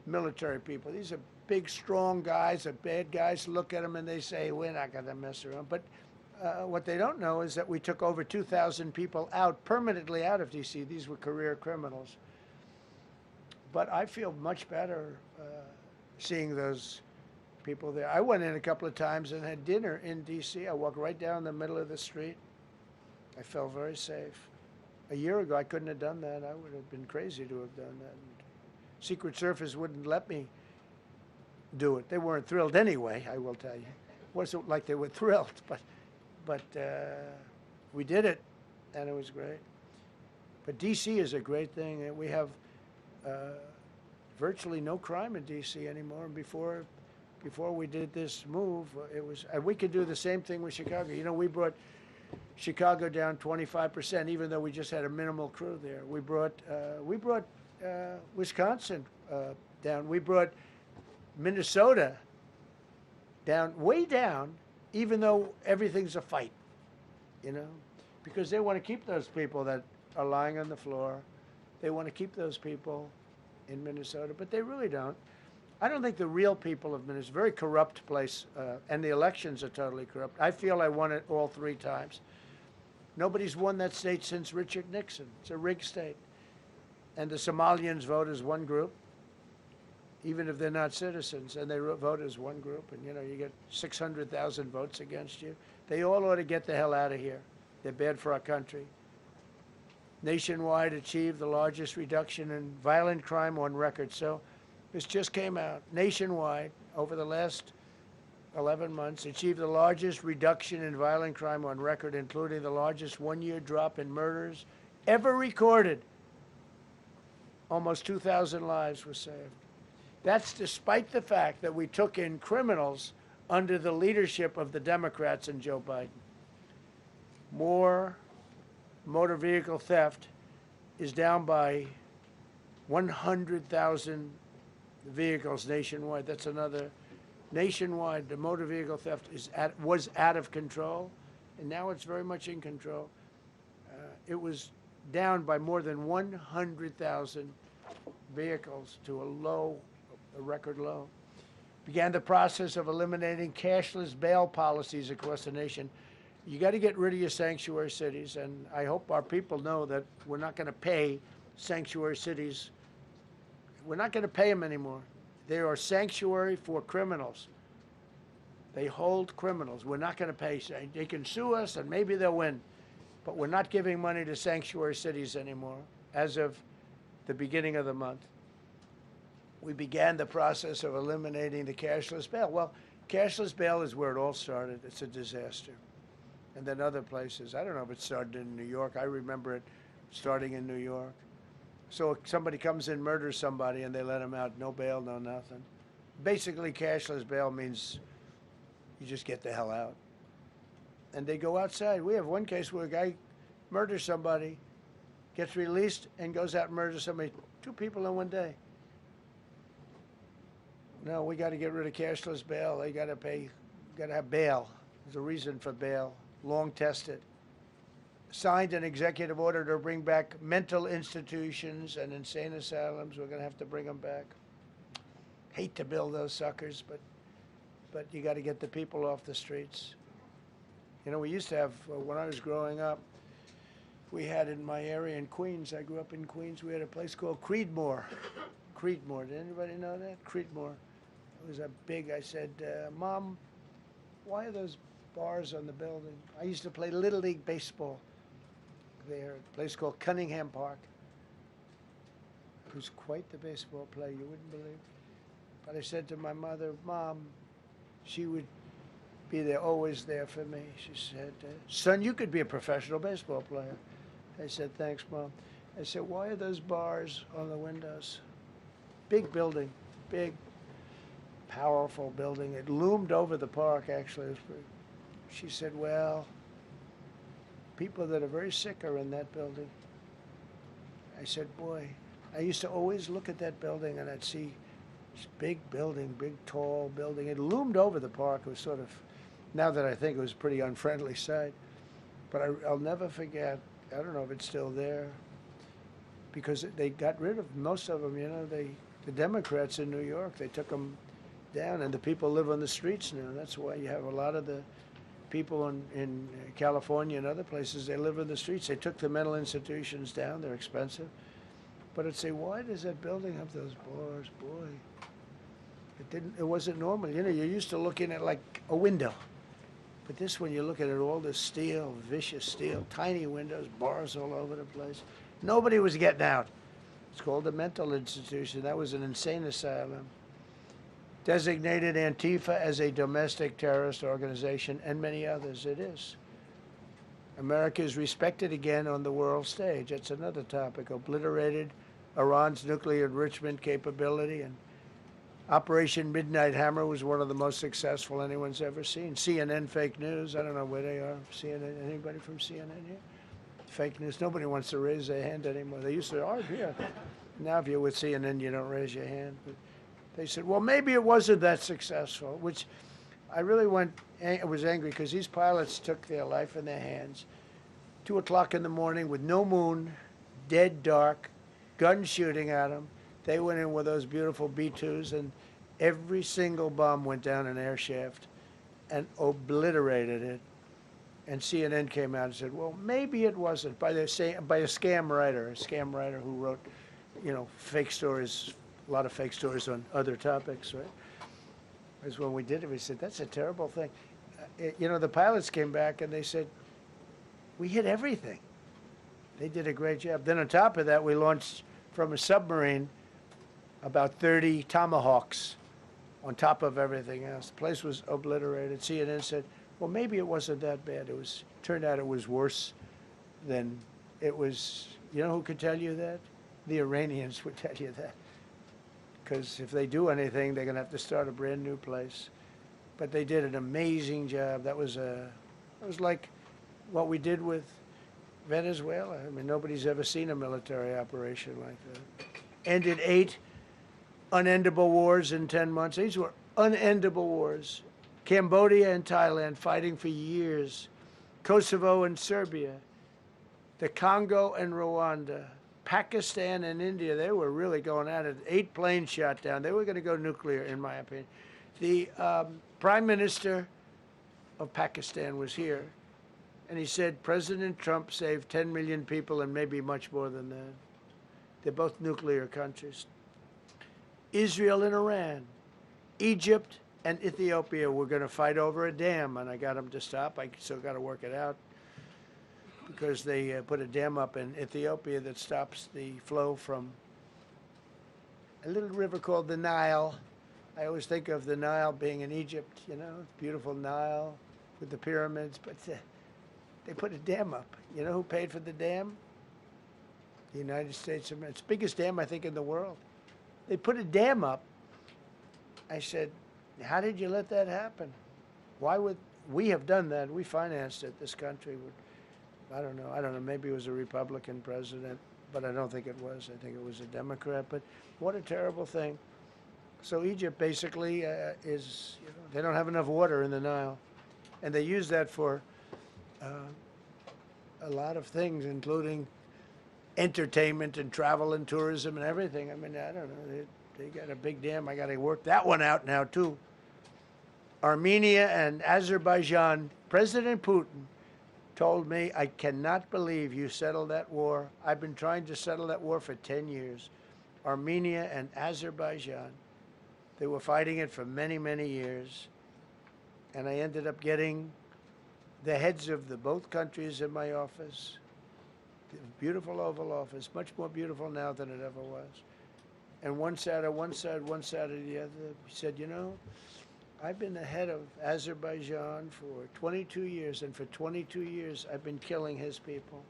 military people. These are big, strong guys, are bad guys. Look at them and they say, we're not going to mess around. But what they don't know is that we took over 2,000 people out, permanently out of D.C. These were career criminals. But I feel much better seeing those people there. I went in a couple of times and had dinner in D.C. I walked right down the middle of the street. I felt very safe. A year ago, I couldn't have done that. I would have been crazy to have done that. Secret Service wouldn't let me do it. They weren't thrilled anyway, I will tell you. It wasn't like they were thrilled, but we did it, and it was great. But D.C. is a great thing. And we have virtually no crime in D.C. anymore. And before we did this move, and we could do the same thing with Chicago. You know, we brought Chicago down 25%, even though we just had a minimal crew there. We brought Wisconsin down. We brought Minnesota down, way down, even though everything's a fight, you know, because they want to keep those people that are lying on the floor. They want to keep those people in Minnesota, but they really don't. I don't think the real people of Minnesota, it's a very corrupt place, and the elections are totally corrupt. I feel I won it all 3 times. Nobody's won that state since Richard Nixon. It's a rigged state. And the Somalians vote as one group, even if they're not citizens, and they vote as one group, and, you know, you get 600,000 votes against you. They all ought to get the hell out of here. They're bad for our country. Nationwide achieved the largest reduction in violent crime on record. So this just came out. Nationwide, over the last 11 months, achieved the largest reduction in violent crime on record, including the largest one-year drop in murders ever recorded almost 2,000 lives were saved. That's despite the fact that we took in criminals under the leadership of the Democrats and Joe Biden. More motor vehicle theft is down by 100,000 vehicles nationwide. That's another. Nationwide, the motor vehicle theft was out of control, and now it's very much in control. It was down by more than 100,000 vehicles to a record low. Began the process of eliminating cashless bail policies across the nation. You got to get rid of your sanctuary cities, and I hope our people know that we're not going to pay sanctuary cities. We're not going to pay them anymore. They are sanctuary for criminals. They hold criminals. We're not going to pay. They can sue us, and maybe they'll win. But we're not giving money to sanctuary cities anymore as of the beginning of the month. We began the process of eliminating the cashless bail. Well, cashless bail is where it all started. It's a disaster. And then other places. I don't know if it started in New York. I remember it starting in New York. So if somebody comes in, murders somebody, and they let them out, no bail, no nothing. Basically, cashless bail means you just get the hell out. And they go outside. We have one case where a guy murders somebody, gets released, and goes out and murders somebody. 2 people in one day. No, we got to get rid of cashless bail. They got to pay, got to have bail. There's a reason for bail. Long tested. Signed an executive order to bring back mental institutions and insane asylums. We're going to have to bring them back. Hate to build those suckers, but you got to get the people off the streets. You know, we used to have, when I was growing up, we had in my area in Queens, I grew up in Queens, we had a place called Creedmoor. Creedmoor, did anybody know that? Creedmoor. It was a big, I said, Mom, why are those bars on the building? I used to play Little League baseball there, a place called Cunningham Park. Who's quite the baseball player, you wouldn't believe. But I said to my mother, Mom, she would be there, always there for me. She said, son, you could be a professional baseball player. I said, thanks, Mom. I said, why are those bars on the windows? Big building, big, powerful building. It loomed over the park, actually. She said, well, people that are very sick are in that building. I said, boy, I used to always look at that building and I'd see this big building, big, tall building. It loomed over the park. It was sort of, now that I think it was a pretty unfriendly sight. But I'll never forget, I don't know if it's still there, because they got rid of most of them, you know, the Democrats in New York, they took them down, and the people live on the streets now. That's why you have a lot of the people in California and other places, they live in the streets. They took the mental institutions down. They're expensive. But I'd say, why does that building have those bars? Boy, it wasn't normal. You know, you're used to looking at like a window. But this one, you look at it, all this steel, vicious steel, tiny windows, bars all over the place. Nobody was getting out. It's called a mental institution. That was an insane asylum. Designated Antifa as a domestic terrorist organization, and many others. It is. America is respected again on the world stage. That's another topic. Obliterated Iran's nuclear enrichment capability, and Operation Midnight Hammer was one of the most successful anyone's ever seen. CNN fake news. I don't know where they are. CNN. Anybody from CNN here? Fake news. Nobody wants to raise their hand anymore. They used to argue. Yeah. Now, if you're with CNN, you don't raise your hand. But they said, well, maybe it wasn't that successful, which I really was angry because these pilots took their life in their hands. 2 o'clock in the morning with no moon, dead dark, guns shooting at them. They went in with those beautiful B-2s, and every single bomb went down an air shaft and obliterated it. And CNN came out and said, well, maybe it wasn't, by a scam writer who wrote, you know, fake stories, a lot of fake stories on other topics, right? Because when we did it, we said, that's a terrible thing. You know, the pilots came back and they said, we hit everything. They did a great job. Then on top of that, we launched from a submarine about 30 Tomahawks on top of everything else. The place was obliterated. CNN said, well, maybe it wasn't that bad. Turned out it was worse than it was. You know who could tell you that? The Iranians would tell you that. Because if they do anything, they're going to have to start a brand new place. But they did an amazing job. It was like what we did with Venezuela. I mean, nobody's ever seen a military operation like that. Ended 8 unendable wars in 10 months. These were unendable wars. Cambodia and Thailand fighting for years. Kosovo and Serbia. The Congo and Rwanda. Pakistan and India, they were really going at it. 8 planes shot down. They were going to go nuclear, in my opinion. The Prime Minister of Pakistan was here, and he said President Trump saved 10 million people and maybe much more than that. They're both nuclear countries. Israel and Iran. Egypt and Ethiopia were going to fight over a dam, and I got them to stop. I still got to work it out, because they put a dam up in Ethiopia that stops the flow from a little river called the Nile. I always think of the Nile being in Egypt, you know, beautiful Nile with the pyramids, but they put a dam up. You know who paid for the dam? The United States of America. It's the biggest dam, I think, in the world. They put a dam up. I said, how did you let that happen? Why would we have done that? We financed it. This country would. I don't know. Maybe it was a Republican president, but I don't think it was. I think it was a Democrat. But what a terrible thing. So Egypt basically is, you know, they don't have enough water in the Nile. And they use that for a lot of things, including entertainment and travel and tourism and everything. I mean, I don't know. They got a big dam. I got to work that one out now, too. Armenia and Azerbaijan, President Putin told me, I cannot believe you settled that war. I've been trying to settle that war for 10 years. Armenia and Azerbaijan. They were fighting it for many, many years. And I ended up getting the heads of both countries in my office. The beautiful Oval Office, much more beautiful now than it ever was. And one sat on one side, one sat on the other. He said, you know, I've been the head of Azerbaijan for 22 years, and for 22 years I've been killing his people.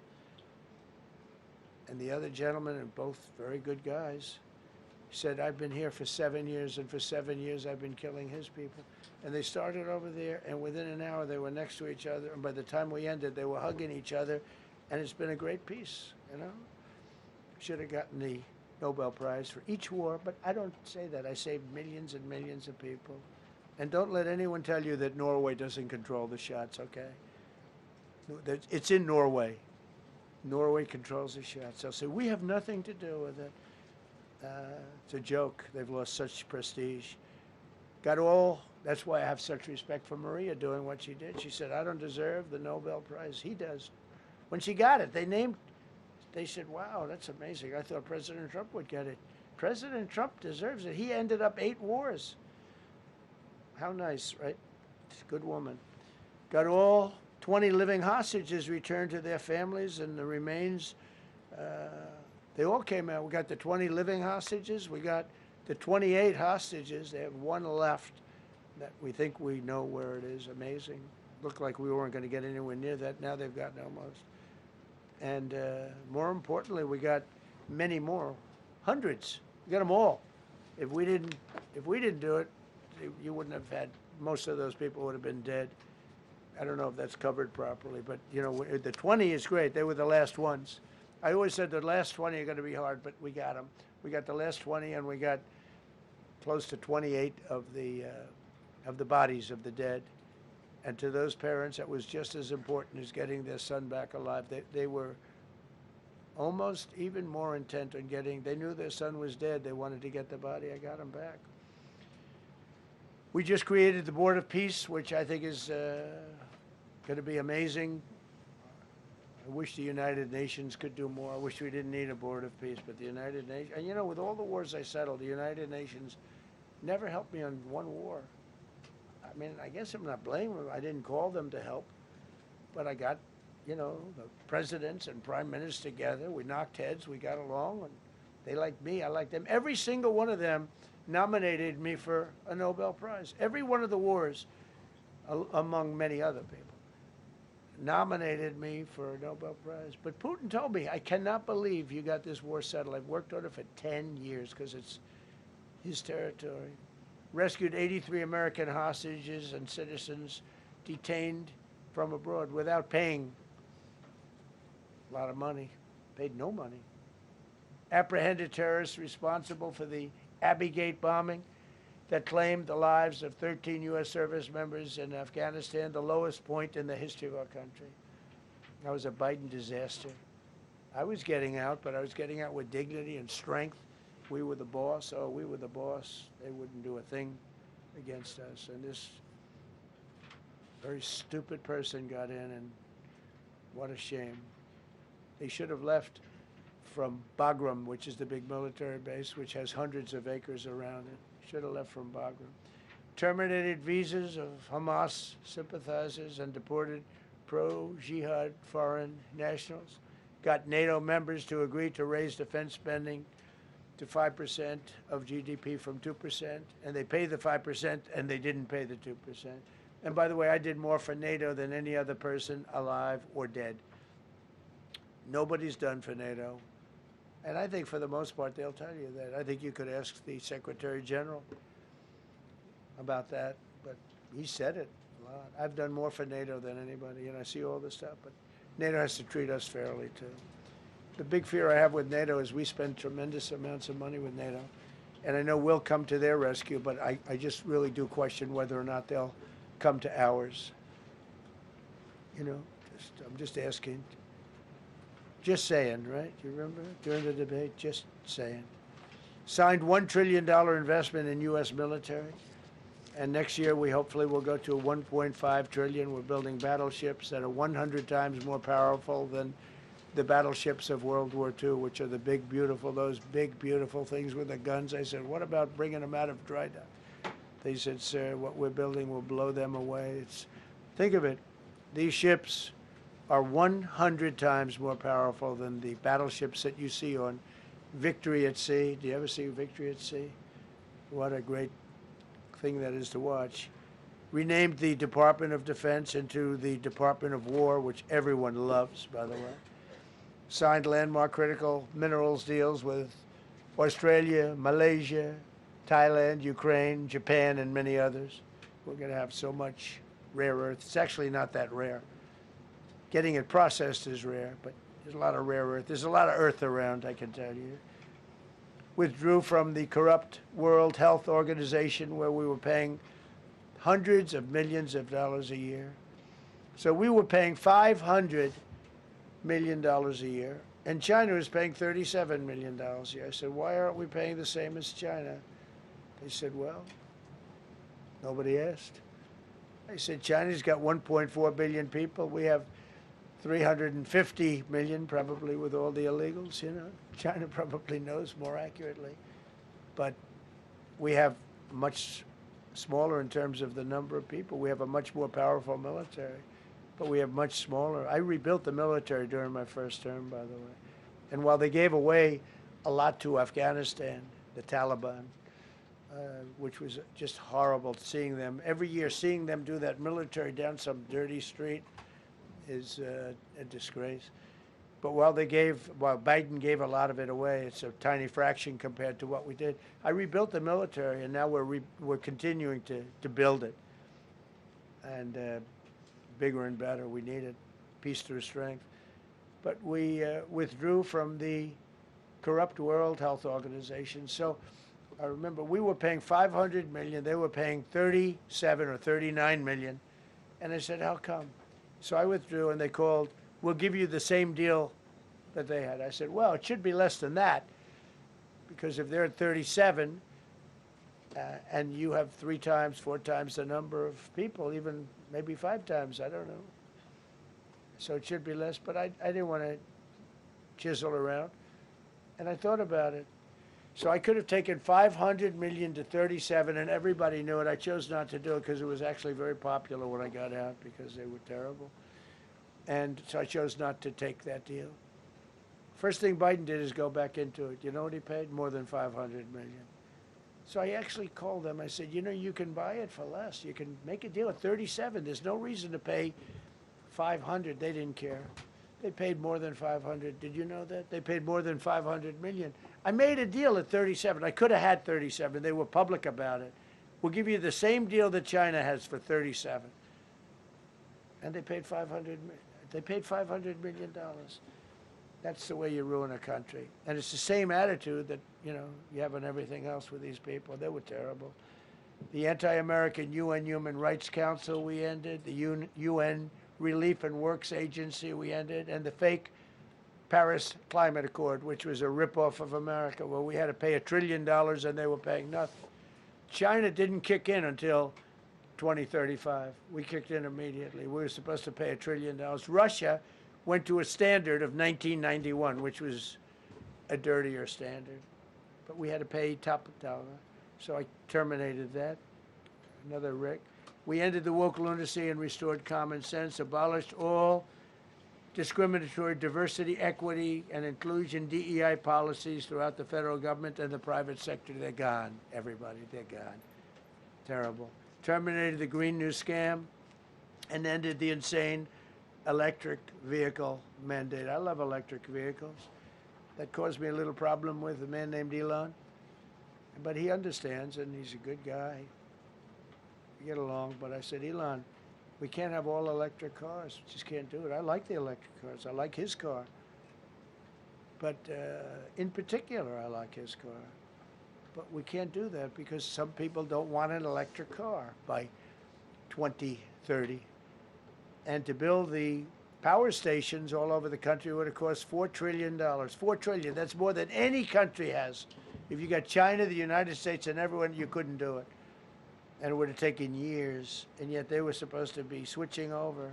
And the other gentleman, and both very good guys, said, I've been here for 7 years, and for 7 years I've been killing his people. And they started over there, and within an hour they were next to each other, and by the time we ended, they were hugging each other, and it's been a great peace, you know? Should have gotten the Nobel Prize for each war, but I don't say that. I saved millions and millions of people. And don't let anyone tell you that Norway doesn't control the shots, okay? It's in Norway. Norway controls the shots. They'll say, we have nothing to do with it. It's a joke. They've lost such prestige. That's why I have such respect for Maria doing what she did. She said, I don't deserve the Nobel Prize. He does. When she got it, they said, wow, that's amazing. I thought President Trump would get it. President Trump deserves it. He ended up 8 wars. How nice, right? It's a good woman. Got all 20 living hostages returned to their families, and the remains, they all came out. We got the 20 living hostages. We got the 28 hostages. They have 1 left that we think we know where it is. Amazing. Looked like we weren't going to get anywhere near that. Now they've gotten almost. And more importantly, we got many more, hundreds. We got them all. If we didn't do it, you wouldn't have had, most of those people would have been dead. I don't know if that's covered properly, but you know, the 20 is great. They were the last ones. I always said the last 20 are going to be hard, but we got them. We got the last 20, and we got close to 28 of the bodies of the dead. And to those parents, that was just as important as getting their son back alive. They were almost even more intent on they knew their son was dead. They wanted to get the body. I got him back. We just created the Board of Peace, which I think is going to be amazing. I wish the United Nations could do more. I wish we didn't need a Board of Peace, but the United Nations, and you know, with all the wars I settled, the United Nations never helped me on one war. I mean, I guess I'm not blaming them. I didn't call them to help, but I got, you know, the presidents and prime ministers together. We knocked heads. We got along, and they liked me. I liked them. Every single one of them nominated me for a Nobel Prize. Every one of the wars, among many other people. nominated me for a Nobel Prize. But Putin told me, I cannot believe you got this war settled. I've worked on it for 10 years because it's his territory. Rescued 83 American hostages and citizens detained from abroad without paying a lot of money, paid no money. Apprehended terrorists responsible for the Abbey Gate bombing that claimed the lives of 13 U.S. service members in Afghanistan, the lowest point in the history of our country. That was a Biden disaster. I was getting out, but I was getting out with dignity and strength. We were the boss. Oh, we were the boss. They wouldn't do a thing against us. And this very stupid person got in, and what a shame. They should have left from Bagram, which is the big military base, which has hundreds of acres around it. Should have left from Bagram. Terminated visas of Hamas sympathizers and deported pro-jihad foreign nationals. Got NATO members to agree to raise defense spending to 5% of GDP from 2%, and they paid the 5%, and they didn't pay the 2%. And by the way, I did more for NATO than any other person alive or dead. Nobody's done for NATO. And I think for the most part, they'll tell you that. I think you could ask the Secretary General about that, but he said it a lot. I've done more for NATO than anybody, and I see all this stuff, but NATO has to treat us fairly, too. The big fear I have with NATO is we spend tremendous amounts of money with NATO, and I know we'll come to their rescue, but I just really do question whether or not they'll come to ours. You know, I'm just asking. Just saying, right? You remember during the debate? Just saying. Signed $1 trillion investment in U.S. military. And next year, we hopefully will go to $1.5 trillion. We're building battleships that are 100 times more powerful than the battleships of World War II, which are the big, beautiful, those big, beautiful things with the guns. I said, what about bringing them out of dry dock? They said, sir, what we're building will blow them away. Think of it. These ships are 100 times more powerful than the battleships that you see on Victory at Sea. Do you ever see Victory at Sea? What a great thing that is to watch. Renamed the Department of Defense into the Department of War, which everyone loves, by the way. Signed landmark critical minerals deals with Australia, Malaysia, Thailand, Ukraine, Japan, and many others. We're going to have so much rare earth. It's actually not that rare. Getting it processed is rare, but there's a lot of rare earth. There's a lot of earth around, I can tell you. Withdrew from the corrupt World Health Organization, where we were paying hundreds of millions of dollars a year. So we were paying $500 million a year, and China was paying $37 million a year. I said, why aren't we paying the same as China? They said, well, nobody asked. I said, China's got 1.4 billion people. We have 350 million, probably, with all the illegals, you know. China probably knows more accurately. But we have much smaller in terms of the number of people. We have a much more powerful military, but we have much smaller. I rebuilt the military during my first term, by the way. And while they gave away a lot to Afghanistan, the Taliban, which was just horrible seeing them, every year seeing them do that military down some dirty street, is a disgrace. But while Biden gave a lot of it away, it's a tiny fraction compared to what we did. I rebuilt the military, and now we're continuing to build it. And bigger and better, we need it, peace through strength. But we withdrew from the corrupt World Health Organization. So I remember we were paying $500 million, they were paying 37 or 39 million. And I said, how come? So I withdrew, and they called, we'll give you the same deal that they had. I said, well, it should be less than that, because if they're at 37 and you have 3 times, 4 times the number of people, even maybe 5 times, I don't know. So it should be less, but I didn't want to chisel around. And I thought about it. So I could have taken 500 million to 37, and everybody knew it. I chose not to do it because it was actually very popular when I got out, because they were terrible. And so I chose not to take that deal. First thing Biden did is go back into it. You know what he paid? More than 500 million. So I actually called them. I said, you know, you can buy it for less. You can make a deal at 37. There's no reason to pay 500, they didn't care. They paid more than 500. Did you know that? They paid more than 500 million. I made a deal at 37. I could have had 37. They were public about it. We'll give you the same deal that China has for 37. And they paid 500. They paid $500 million. That's the way you ruin a country. And it's the same attitude that, you have on everything else with these people. They were terrible. The anti-American UN Human Rights Council we ended. The UN Relief and Works Agency we ended. And the fake Paris Climate Accord, which was a ripoff of America, where we had to pay $1 trillion and they were paying nothing. China didn't kick in until 2035. We kicked in immediately. We were supposed to pay $1 trillion. Russia went to a standard of 1991, which was a dirtier standard. But we had to pay top dollar. So I terminated that. Another Rick. We ended the woke lunacy and restored common sense, abolished all discriminatory diversity, equity, and inclusion DEI policies throughout the federal government and the private sector. They're gone, everybody. They're gone. Terrible. Terminated the Green New Scam and ended the insane electric vehicle mandate. I love electric vehicles. That caused me a little problem with a man named Elon. But he understands, and he's a good guy. We get along, but I said, Elon, we can't have all electric cars. We just can't do it. I like the electric cars. I like his car. But in particular, I like his car. But we can't do that because some people don't want an electric car by 2030. And to build the power stations all over the country would have cost $4 trillion. $4 trillion. That's more than any country has. If you got China, the United States, and everyone, you couldn't do it. And it would have taken years. And yet they were supposed to be switching over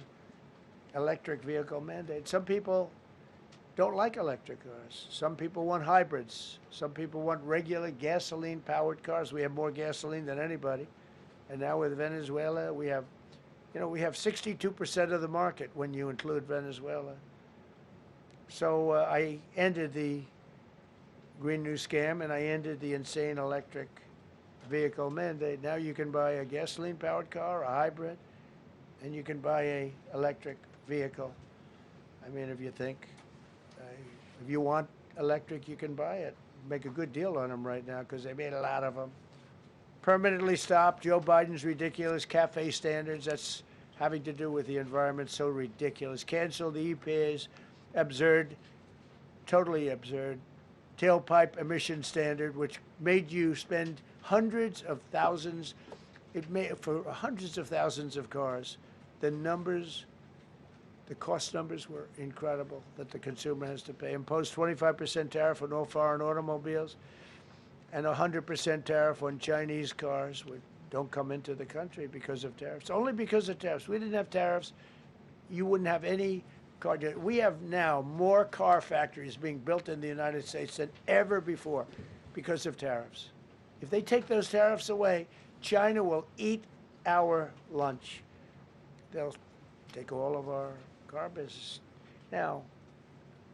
electric vehicle mandate. Some people don't like electric cars. Some people want hybrids. Some people want regular gasoline-powered cars. We have more gasoline than anybody. And now with Venezuela, we have 62% of the market when you include Venezuela. So I ended the Green New Scam and I ended the insane electric vehicle mandate. Now you can buy a gasoline-powered car, a hybrid, and you can buy a electric vehicle. I mean, if you think, if you want electric, you can buy it. Make a good deal on them right now because they made a lot of them. Permanently stopped Joe Biden's ridiculous CAFE standards. That's having to do with the environment, so ridiculous. Cancel the EPA's absurd, totally absurd, tailpipe emission standard, which made you spend hundreds of thousands. It made for hundreds of thousands of cars. The numbers, the cost numbers were incredible that the consumer has to pay. Imposed 25% tariff on all foreign automobiles and 100% tariff on Chinese cars which don't come into the country because of tariffs. Only because of tariffs. We didn't have tariffs, you wouldn't have any car. We have now more car factories being built in the United States than ever before because of tariffs. If they take those tariffs away, China will eat our lunch. They'll take all of our car business. Now,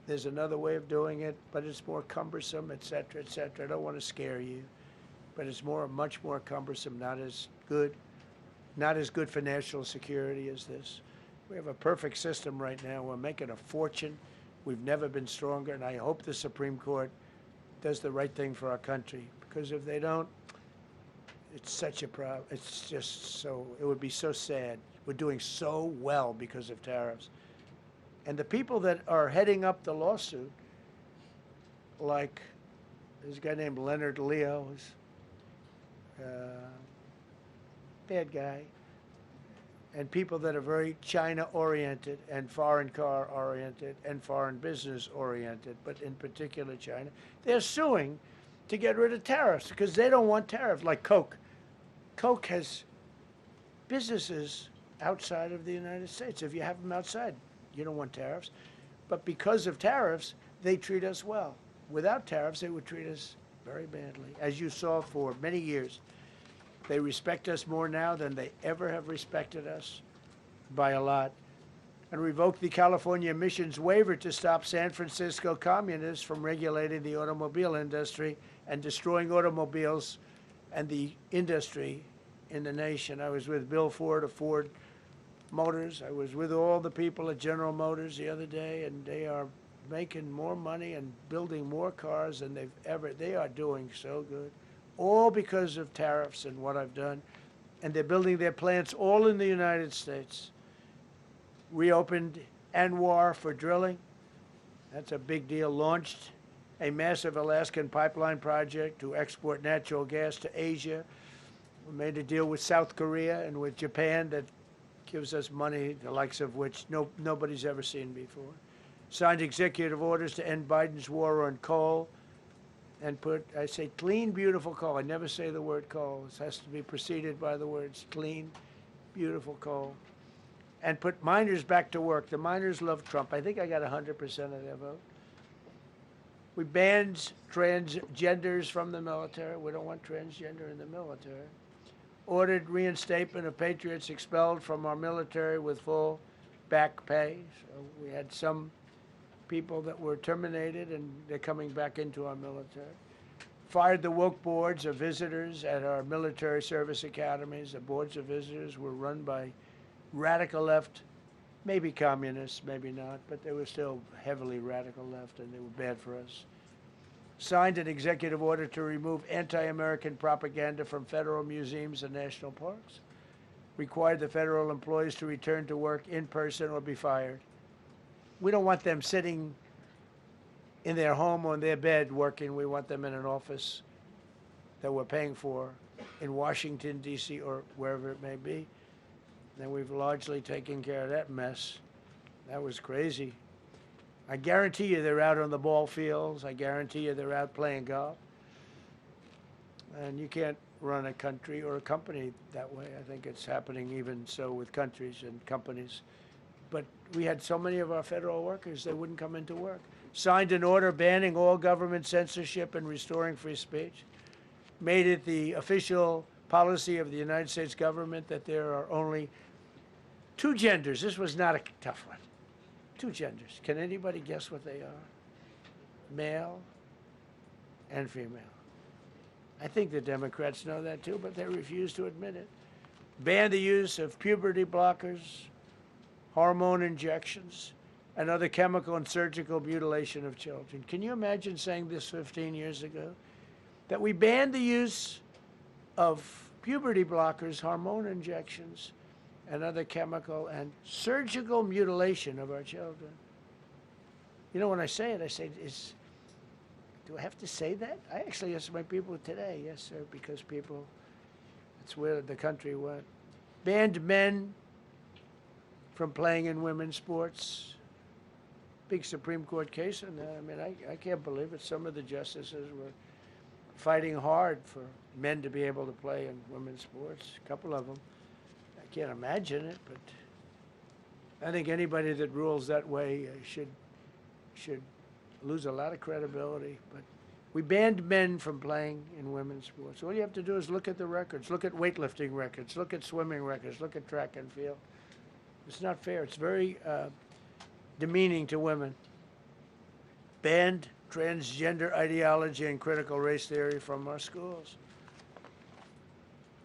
there's another way of doing it, but it's more cumbersome, et cetera, et cetera. I don't want to scare you, but it's much more cumbersome, not as good for national security as this. We have a perfect system right now. We're making a fortune. We've never been stronger, and I hope the Supreme Court does the right thing for our country, because if they don't, it's such a problem. It's just so, it would be so sad. We're doing so well because of tariffs. And the people that are heading up the lawsuit, like there's a guy named Leonard Leo, who's bad guy, and people that are very China-oriented and foreign car-oriented and foreign business-oriented, but in particular China, they're suing to get rid of tariffs because they don't want tariffs, like Coke. Coke has businesses outside of the United States. If you have them outside, you don't want tariffs. But because of tariffs, they treat us well. Without tariffs, they would treat us very badly. As you saw for many years, they respect us more now than they ever have respected us, by a lot. And revoked the California emissions waiver to stop San Francisco communists from regulating the automobile industry and destroying automobiles and the industry in the nation. I was with Bill Ford of Ford Motors. I was with all the people at General Motors the other day, and they are making more money and building more cars than they are doing so good. All because of tariffs and what I've done. And they're building their plants all in the United States. Reopened Anwar for drilling. That's a big deal. Launched a massive Alaskan pipeline project to export natural gas to Asia. We made a deal with South Korea and with Japan that gives us money, the likes of which nobody's ever seen before. Signed executive orders to end Biden's war on coal and I say clean, beautiful coal. I never say the word coal. It has to be preceded by the words clean, beautiful coal. And put miners back to work. The miners love Trump. I think I got 100% of their vote. We banned transgenders from the military. We don't want transgender in the military. Ordered reinstatement of patriots expelled from our military with full back pay. So we had some people that were terminated, and they're coming back into our military. Fired the woke boards of visitors at our military service academies. The boards of visitors were run by radical left, maybe communists, maybe not, but they were still heavily radical left, and they were bad for us. Signed an executive order to remove anti-American propaganda from federal museums and national parks. Required the federal employees to return to work in person or be fired. We don't want them sitting in their home or in their bed working. We want them in an office that we're paying for in Washington, D.C., or wherever it may be. And we've largely taken care of that mess. That was crazy. I guarantee you they're out on the ball fields. I guarantee you they're out playing golf. And you can't run a country or a company that way. I think it's happening even so with countries and companies. But we had so many of our federal workers, they wouldn't come into work. Signed an order banning all government censorship and restoring free speech. Made it the official policy of the United States government that there are only two genders. This was not a tough one. Two genders. Can anybody guess what they are? Male and female. I think the Democrats know that too, but they refuse to admit it. Ban the use of puberty blockers, hormone injections, and other chemical and surgical mutilation of children. Can you imagine saying this 15 years ago? That we banned the use of puberty blockers, hormone injections, and other chemical and surgical mutilation of our children. You know, when I say it, do I have to say that? I actually asked my people today, yes, sir, because that's where the country went. Banned men from playing in women's sports. Big Supreme Court case on that. I mean, I can't believe it. Some of the justices were fighting hard for men to be able to play in women's sports, a couple of them. I can't imagine it, but I think anybody that rules that way should lose a lot of credibility. But we banned men from playing in women's sports. All you have to do is look at the records, look at weightlifting records, look at swimming records, look at track and field. It's not fair. It's very demeaning to women. Banned transgender ideology and critical race theory from our schools.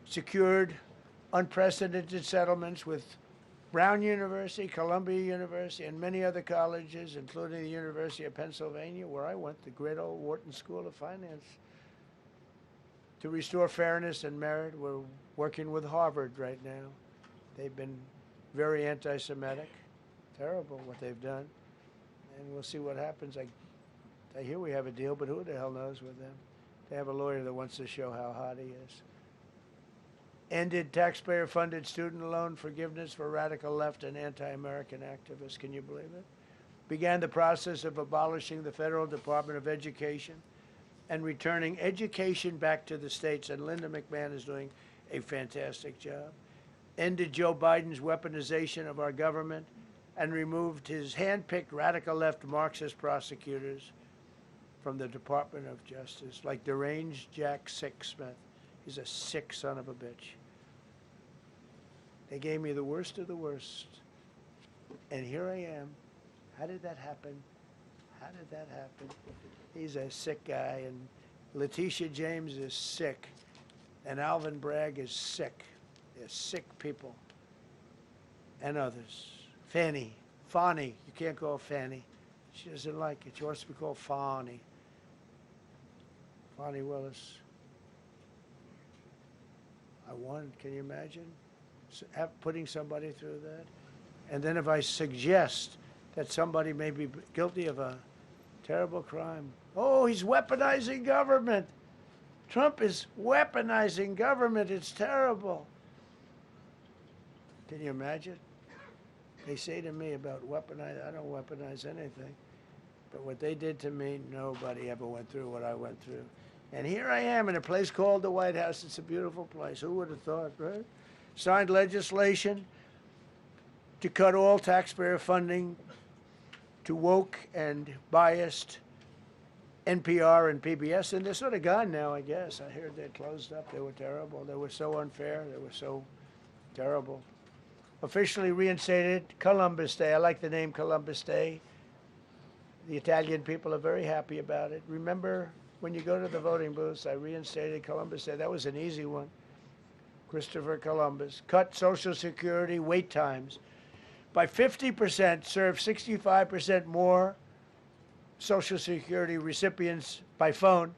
Secured unprecedented settlements with Brown University, Columbia University, and many other colleges, including the University of Pennsylvania, where I went, the great old Wharton School of Finance. To restore fairness and merit, we're working with Harvard right now. They've been very anti-Semitic. Terrible what they've done. And we'll see what happens. I hear we have a deal, but who the hell knows with them? They have a lawyer that wants to show how hot he is. Ended taxpayer-funded student loan forgiveness for radical left and anti-American activists. Can you believe it? Began the process of abolishing the Federal Department of Education and returning education back to the states. And Linda McMahon is doing a fantastic job. Ended Joe Biden's weaponization of our government and removed his hand-picked radical left Marxist prosecutors from the Department of Justice, like deranged Jack Smith. He's a sick son of a bitch. They gave me the worst of the worst. And here I am. How did that happen? How did that happen? He's a sick guy, and Letitia James is sick, and Alvin Bragg is sick. They're sick people. and others. Fani, you can't call her Fanny. She doesn't like it. She wants to be called Fani. Fani Willis. I won, can you imagine? Putting somebody through that? And then if I suggest that somebody may be guilty of a terrible crime, oh, he's weaponizing government. Trump is weaponizing government. It's terrible. Can you imagine? They say to me about weaponize, I don't weaponize anything. But what they did to me, nobody ever went through what I went through. And here I am in a place called the White House. It's a beautiful place. Who would have thought, right? Signed legislation to cut all taxpayer funding to woke and biased NPR and PBS. And they're sort of gone now, I guess. I heard they closed up. They were terrible. They were so unfair. They were so terrible. Officially reinstated Columbus Day. I like the name Columbus Day. The Italian people are very happy about it. Remember, when you go to the voting booths, I reinstated Columbus Day. That was an easy one. Christopher Columbus. Cut Social Security wait times by 50%, serve 65% more Social Security recipients by phone,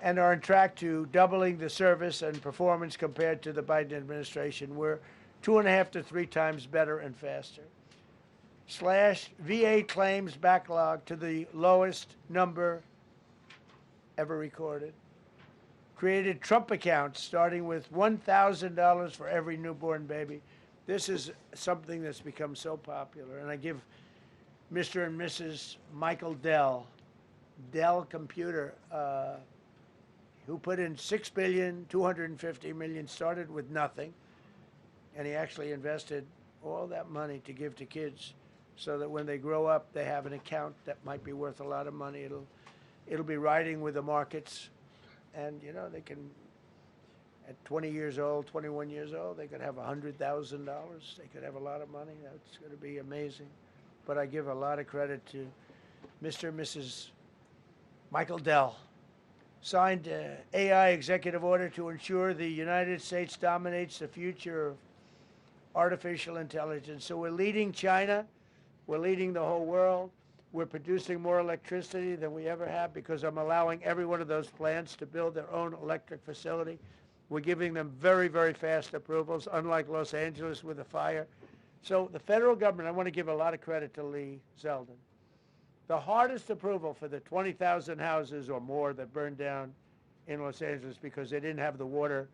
and are on track to doubling the service and performance compared to the Biden administration. We're 2.5 to 3 times better and faster. Slash VA claims backlog to the lowest number ever recorded. Created Trump accounts starting with $1,000 for every newborn baby. This is something that's become so popular. And I give Mr. and Mrs. Michael Dell Computer, who put in $6.25 billion, started with nothing. And he actually invested all that money to give to kids so that when they grow up, they have an account that might be worth a lot of money. It'll be riding with the markets. And, you know, they can, at 20 years old, 21 years old, they could have $100,000. They could have a lot of money. That's going to be amazing. But I give a lot of credit to Mr. and Mrs. Michael Dell. Signed AI executive order to ensure the United States dominates the future of artificial intelligence. So we're leading China. We're leading the whole world. We're producing more electricity than we ever have because I'm allowing every one of those plants to build their own electric facility. We're giving them very, very fast approvals, unlike Los Angeles with the fire. So the federal government, I want to give a lot of credit to Lee Zeldin. The hardest approval for the 20,000 houses or more that burned down in Los Angeles because they didn't have the water.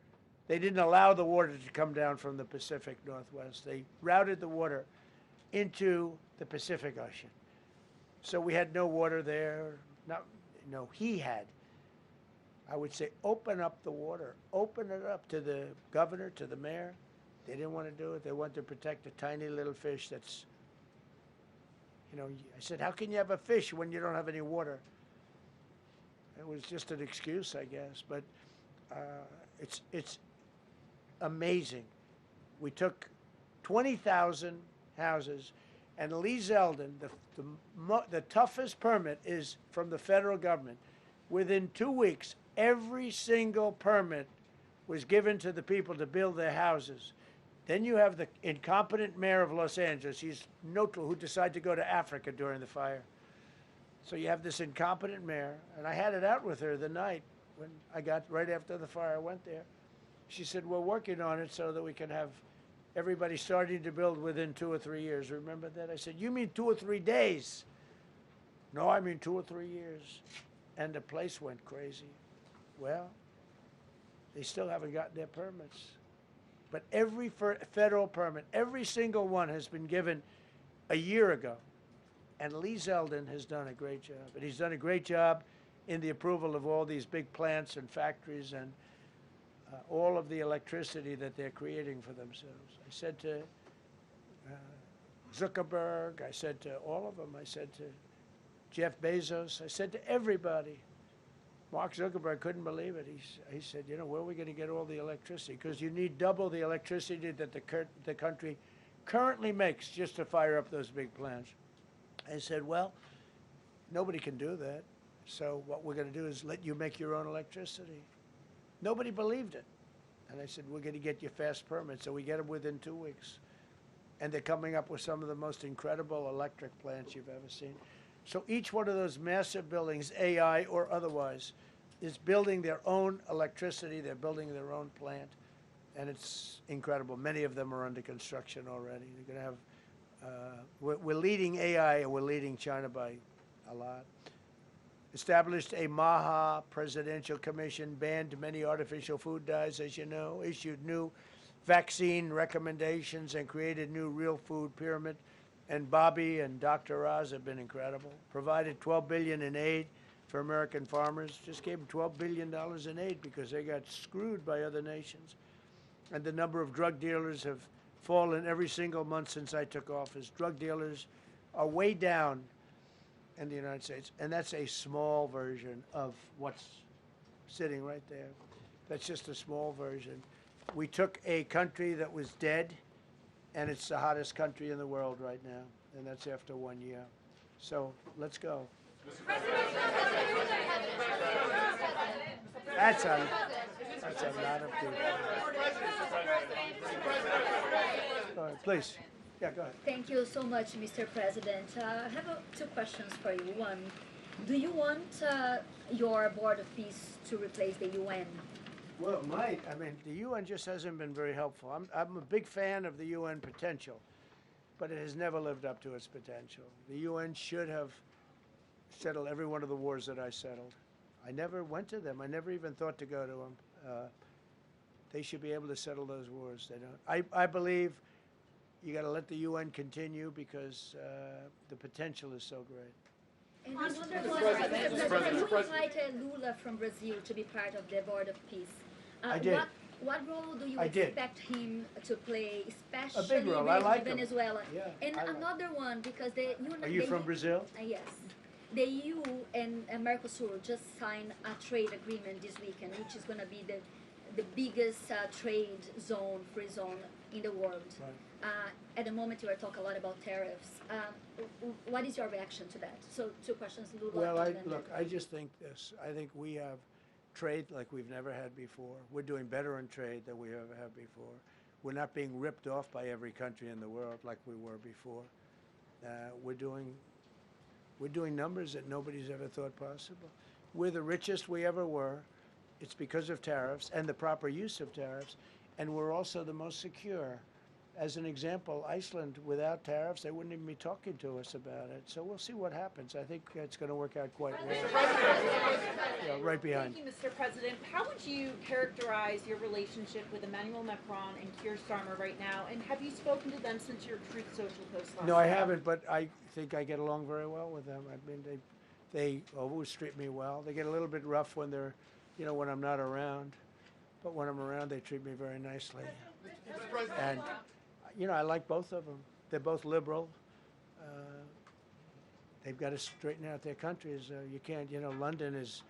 They didn't allow the water to come down from the Pacific Northwest. They routed the water into the Pacific Ocean. So we had no water there. No, he had. I would say open up the water. Open it up to the governor, to the mayor. They didn't want to do it. They wanted to protect a tiny little fish that's, you know, I said, how can you have a fish when you don't have any water? It was just an excuse, I guess. But it's amazing. We took 20,000 houses, and Lee Zeldin, the toughest permit is from the federal government. Within 2 weeks, every single permit was given to the people to build their houses. Then you have the incompetent mayor of Los Angeles. He's neutral, who decided to go to Africa during the fire. So you have this incompetent mayor, and I had it out with her the night when I got, right after the fire, I went there. She said, we're working on it so that we can have everybody starting to build within 2 or 3 years. Remember that? I said, you mean 2 or 3 days? No, I mean 2 or 3 years. And the place went crazy. Well, they still haven't gotten their permits. But every federal permit, every single one has been given a year ago. And Lee Zeldin has done a great job. And he's done a great job in the approval of all these big plants and factories and all of the electricity that they're creating for themselves. I said to Zuckerberg, I said to all of them, I said to Jeff Bezos, I said to everybody. Mark Zuckerberg couldn't believe it. He said, you know, where are we going to get all the electricity? Because you need double the electricity that the country currently makes just to fire up those big plants. I said, well, nobody can do that. So what we're going to do is let you make your own electricity. Nobody believed it. And I said, we're going to get you fast permits. So we get them within 2 weeks. and they're coming up with some of the most incredible electric plants you've ever seen. So each one of those massive buildings, AI or otherwise, is building their own electricity, they're building their own plant, and it's incredible. Many of them are under construction already. They're going to have, we're leading AI, and we're leading China by a lot. Established a MAHA presidential commission, banned many artificial food dyes, as you know, issued new vaccine recommendations, and created new real food pyramid. And Bobby and Dr. Oz have been incredible. Provided $12 billion in aid for American farmers. Just gave them $12 billion in aid because they got screwed by other nations. And the number of drug dealers have fallen every single month since I took office. Drug dealers are way down in the United States, and that's a small version of what's sitting right there. That's just a small version. We took a country that was dead, and it's the hottest country in the world right now, and that's after 1 year. So let's go. That's a lot of people. Go ahead, please. Yeah, go ahead. Thank you so much, Mr. President. I have two questions for you. One, do you want your Board of Peace to replace the UN? Well, it might. I mean, the UN just hasn't been very helpful. I'm a big fan of the UN potential, but it has never lived up to its potential. The UN should have settled every one of the wars that I settled. I never went to them. I never even thought to go to them. They should be able to settle those wars. They don't. I believe you got to let the UN continue because the potential is so great. And another one, Mr. President, you invited Lula from Brazil to be part of the Board of Peace. I did. What role do you I did. expect him to play, especially A big role. I like him. Venezuela? Yeah, And I like another one, because the Are you from Brazil? Yes. The EU and Mercosur just signed a trade agreement this weekend, which is going to be the biggest trade zone, free zone in the world. Right. At the moment, you are talking a lot about tariffs. What is your reaction to that? So, two questions, Lula. Well, look, I just think this. I think we have trade like we've never had before. We're doing better in trade than we ever have before. We're not being ripped off by every country in the world like we were before. We're doing numbers that nobody's ever thought possible. We're the richest we ever were. It's because of tariffs and the proper use of tariffs, and we're also the most secure. As an example, Iceland, without tariffs, they wouldn't even be talking to us about it. So we'll see what happens. I think it's going to work out quite well. Yeah, right behind. Thank you, Mr. President. How would you characterize your relationship with Emmanuel Macron and Keir Starmer right now? And have you spoken to them since your Truth Social post last No, I night? haven't, but I think I get along very well with them. I mean, they always treat me well. They get a little bit rough when they're, when I'm not around. But when I'm around, they treat me very nicely. And I like both of them. They're both liberal. They've got to straighten out their countries. You can't, London is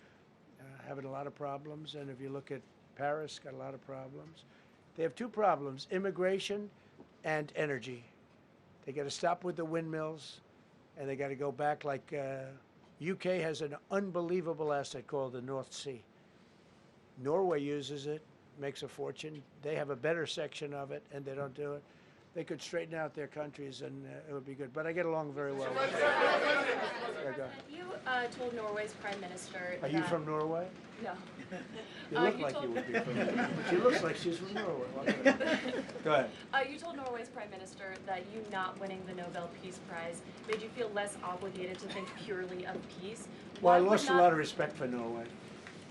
having a lot of problems, and if you look at Paris, got a lot of problems. They have two problems, immigration and energy. They got to stop with the windmills, and they got to go back like UK has an unbelievable asset called the North Sea. Norway uses it, makes a fortune. They have a better section of it, and they don't do it. They could straighten out their countries, and it would be good. But I get along very well with them. You told Norway's prime minister. Are you from Norway? No. You look like you would be from Norway. But she looks like she's from Norway. Go ahead. You told Norway's prime minister that you not winning the Nobel Peace Prize made you feel less obligated to think purely of peace. Well, I lost a lot of respect for Norway.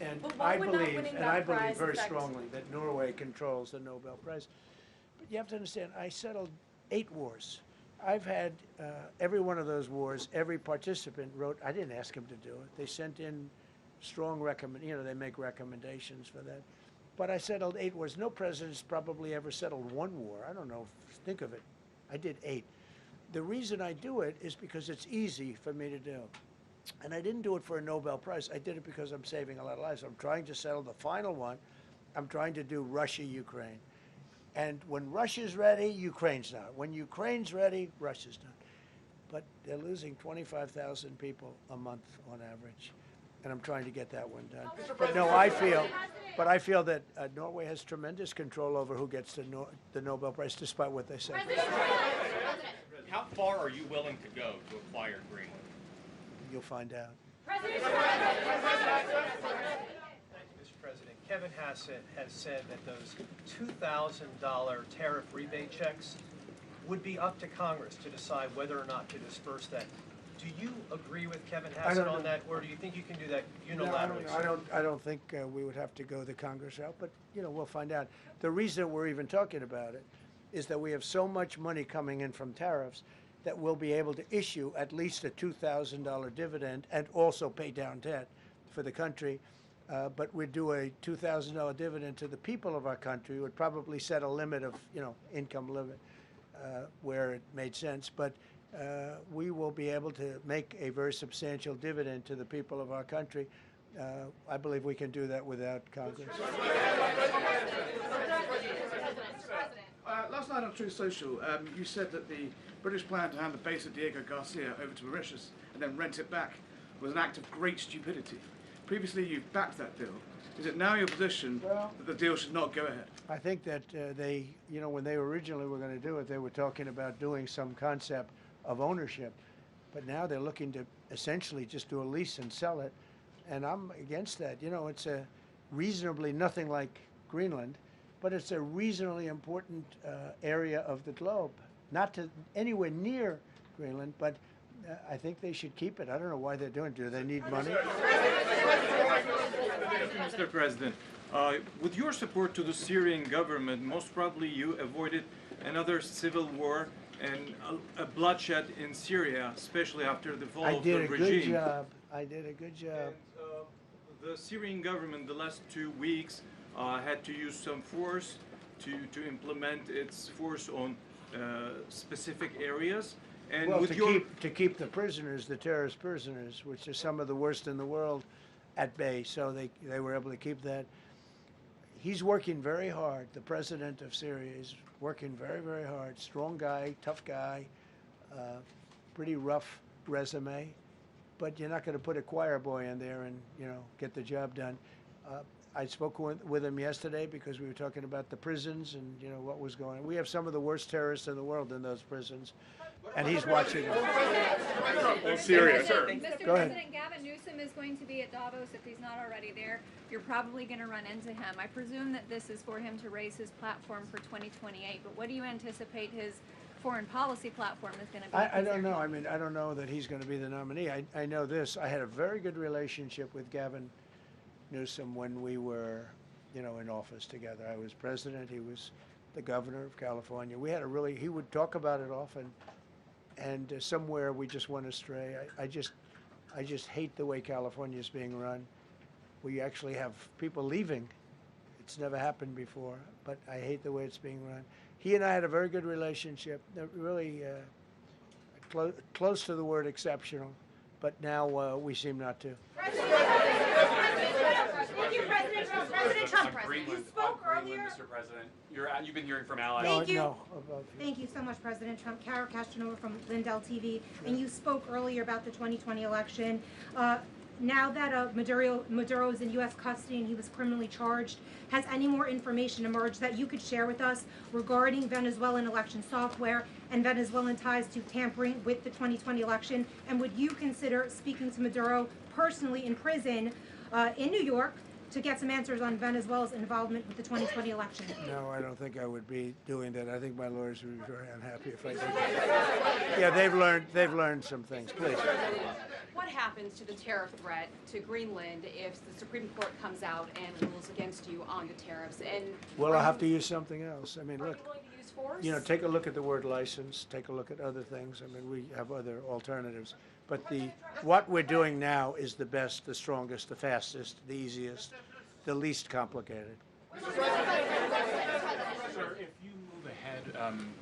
And I believe very affect... strongly that Norway controls the Nobel Prize. But you have to understand, I settled 8 wars. I've had every one of those wars, every participant wrote, I didn't ask them to do it. They sent in strong they make recommendations for that. But I settled 8 wars. No president's probably ever settled 1 war. I don't know, think of it. I did 8. The reason I do it is because it's easy for me to do. And I didn't do it for a Nobel Prize. I did it because I'm saving a lot of lives. I'm trying to settle the final one. I'm trying to do Russia-Ukraine. And when Russia's ready, Ukraine's not. When Ukraine's ready, Russia's not. But they're losing 25,000 people a month on average. And I'm trying to get that one done. But no, I feel that Norway has tremendous control over who gets the Nobel Prize, despite what they say. How far are you willing to go to acquire Greenland? You'll find out. Mr. President, Kevin Hassett has said that those $2,000 tariff rebate checks would be up to Congress to decide whether or not to disperse that. Do you agree with Kevin Hassett on that, or do you think you can do that unilaterally? No, I don't think we would have to go the Congress route, but, we'll find out. The reason we're even talking about it is that we have so much money coming in from tariffs that we'll be able to issue at least a $2,000 dividend and also pay down debt for the country. But we'd do a $2,000 dividend to the people of our country. Would probably set a limit of, income limit where it made sense. But we will be able to make a very substantial dividend to the people of our country. I believe we can do that without Congress. Last night on Truth Social, you said that the British plan to hand the base of Diego Garcia over to Mauritius and then rent it back was an act of great stupidity. Previously, you've backed that deal. Is it now your position that the deal should not go ahead? I think that they, when they originally were going to do it, they were talking about doing some concept of ownership. But now they're looking to essentially just do a lease and sell it. And I'm against that. It's a reasonably nothing like Greenland, but it's a reasonably important area of the globe. Not to anywhere near Greenland, but I think they should keep it. I don't know why they're doing it. Do they need money? Mr. President, with your support to the Syrian government, most probably you avoided another civil war and a bloodshed in Syria, especially after the fall of the regime. I did a good job. I did a good job. And, the Syrian government, the last 2 weeks, had to use some force to implement its force on specific areas. And Well, with to keep the prisoners, the terrorist prisoners, which are some of the worst in the world, at bay. So they were able to keep that. He's working very hard. The president of Syria is working very, very hard. Strong guy, tough guy, pretty rough resume. But you're not going to put a choir boy in there and, get the job done. I spoke with him yesterday because we were talking about the prisons and, what was going on. We have some of the worst terrorists in the world in those prisons, and he's watching them. Syria. Mr. Go ahead. President, Gavin Newsom is going to be at Davos if he's not already there. You're probably going to run into him. I presume that this is for him to raise his platform for 2028, but what do you anticipate his foreign policy platform is going to be? I don't know. I don't know that he's going to be the nominee. I know this. I had a very good relationship with Gavin Newsom when we were, in office together. I was president. He was the governor of California. We had he would talk about it often, and somewhere we just went astray. I just hate the way California is being run. We actually have people leaving. It's never happened before, but I hate the way it's being run. He and I had a very good relationship. They're really close to the word exceptional, but now we seem not to. Thank you, President Trump. President Trump, you spoke earlier. Mr. President, you've been hearing from allies. Thank you. No, above you. Thank you so much, President Trump. Kara Castanova from Lindell TV. And you spoke earlier about the 2020 election. Now that Maduro is in U.S. custody and he was criminally charged, has any more information emerged that you could share with us regarding Venezuelan election software and Venezuelan ties to tampering with the 2020 election? And would you consider speaking to Maduro personally in prison in New York to get some answers on Venezuela's involvement with the 2020 election? No, I don't think I would be doing that. I think my lawyers would be very unhappy if I did that. Yeah, they've learned some things. Please. What happens to the tariff threat to Greenland if the Supreme Court comes out and rules against you on the tariffs? And Well, I'll have to use something else. I mean, are look, you willing to use force? take a look at the word license. Take a look at other things. I mean, we have other alternatives. But what we're doing now is the best, the strongest, the fastest, the easiest, the least complicated. Sir, if you move ahead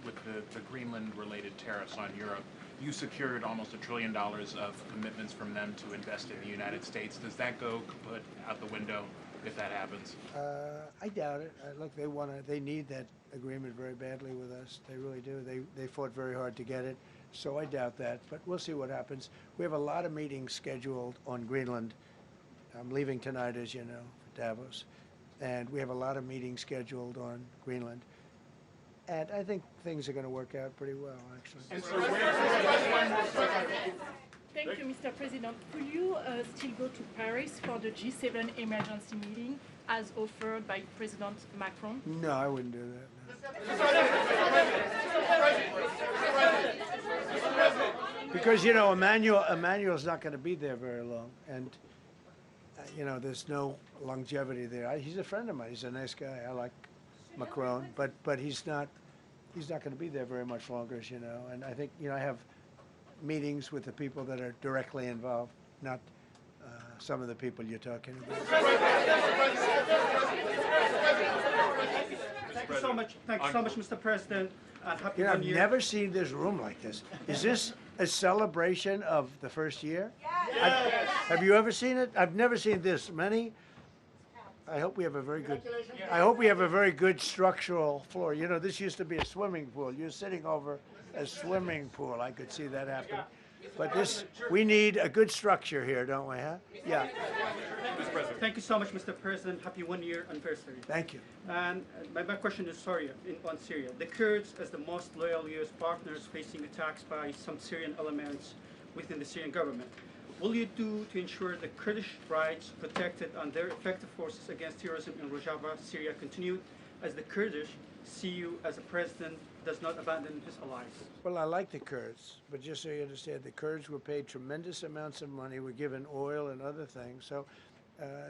with the Greenland-related tariffs on Europe, you secured almost $1 trillion of commitments from them to invest in the United States. Does that go kaput out the window if that happens? I doubt it. Look, they need that agreement very badly with us. They really do. They fought very hard to get it. So I doubt that, but we'll see what happens. We have a lot of meetings scheduled on Greenland. I'm leaving tonight, as you know, for Davos, and we have a lot of meetings scheduled on Greenland. And I think things are going to work out pretty well, actually. Thank you, Mr. President. Will you still go to Paris for the G7 emergency meeting as offered by President Macron? No, I wouldn't do that. No. Because, you know, Emmanuel's not going to be there very long. And, you know, there's no longevity there. He's a friend of mine. He's a nice guy. I like Macron. But he's not going to be there very much longer, as you know. And I think, you know, I have meetings with the people that are directly involved, not some of the people you're talking about. Thank you so much. Thank you so much, Mr. President. And happy You know, New I've Year. never seen this room like this. Is this a celebration of the first year? Yes. Have you ever seen it? I've never seen this many. I hope we have a very good. I hope we have a very good structural floor. You know, this used to be a swimming pool. You're sitting over a swimming pool. I could see that happening. But we need a good structure here, don't we, huh? Yeah. Thank you so much, Mr. President. Happy 1 year anniversary. Thank you. And my question is on Syria. The Kurds, as the most loyal U.S. partners, facing attacks by some Syrian elements within the Syrian government. Will you do to ensure the Kurdish rights protected and their effective forces against terrorism in Rojava, Syria continued, as the Kurdish see you as a president does not abandon his allies? Well, I like the Kurds, but just so you understand, the Kurds were paid tremendous amounts of money, were given oil and other things, so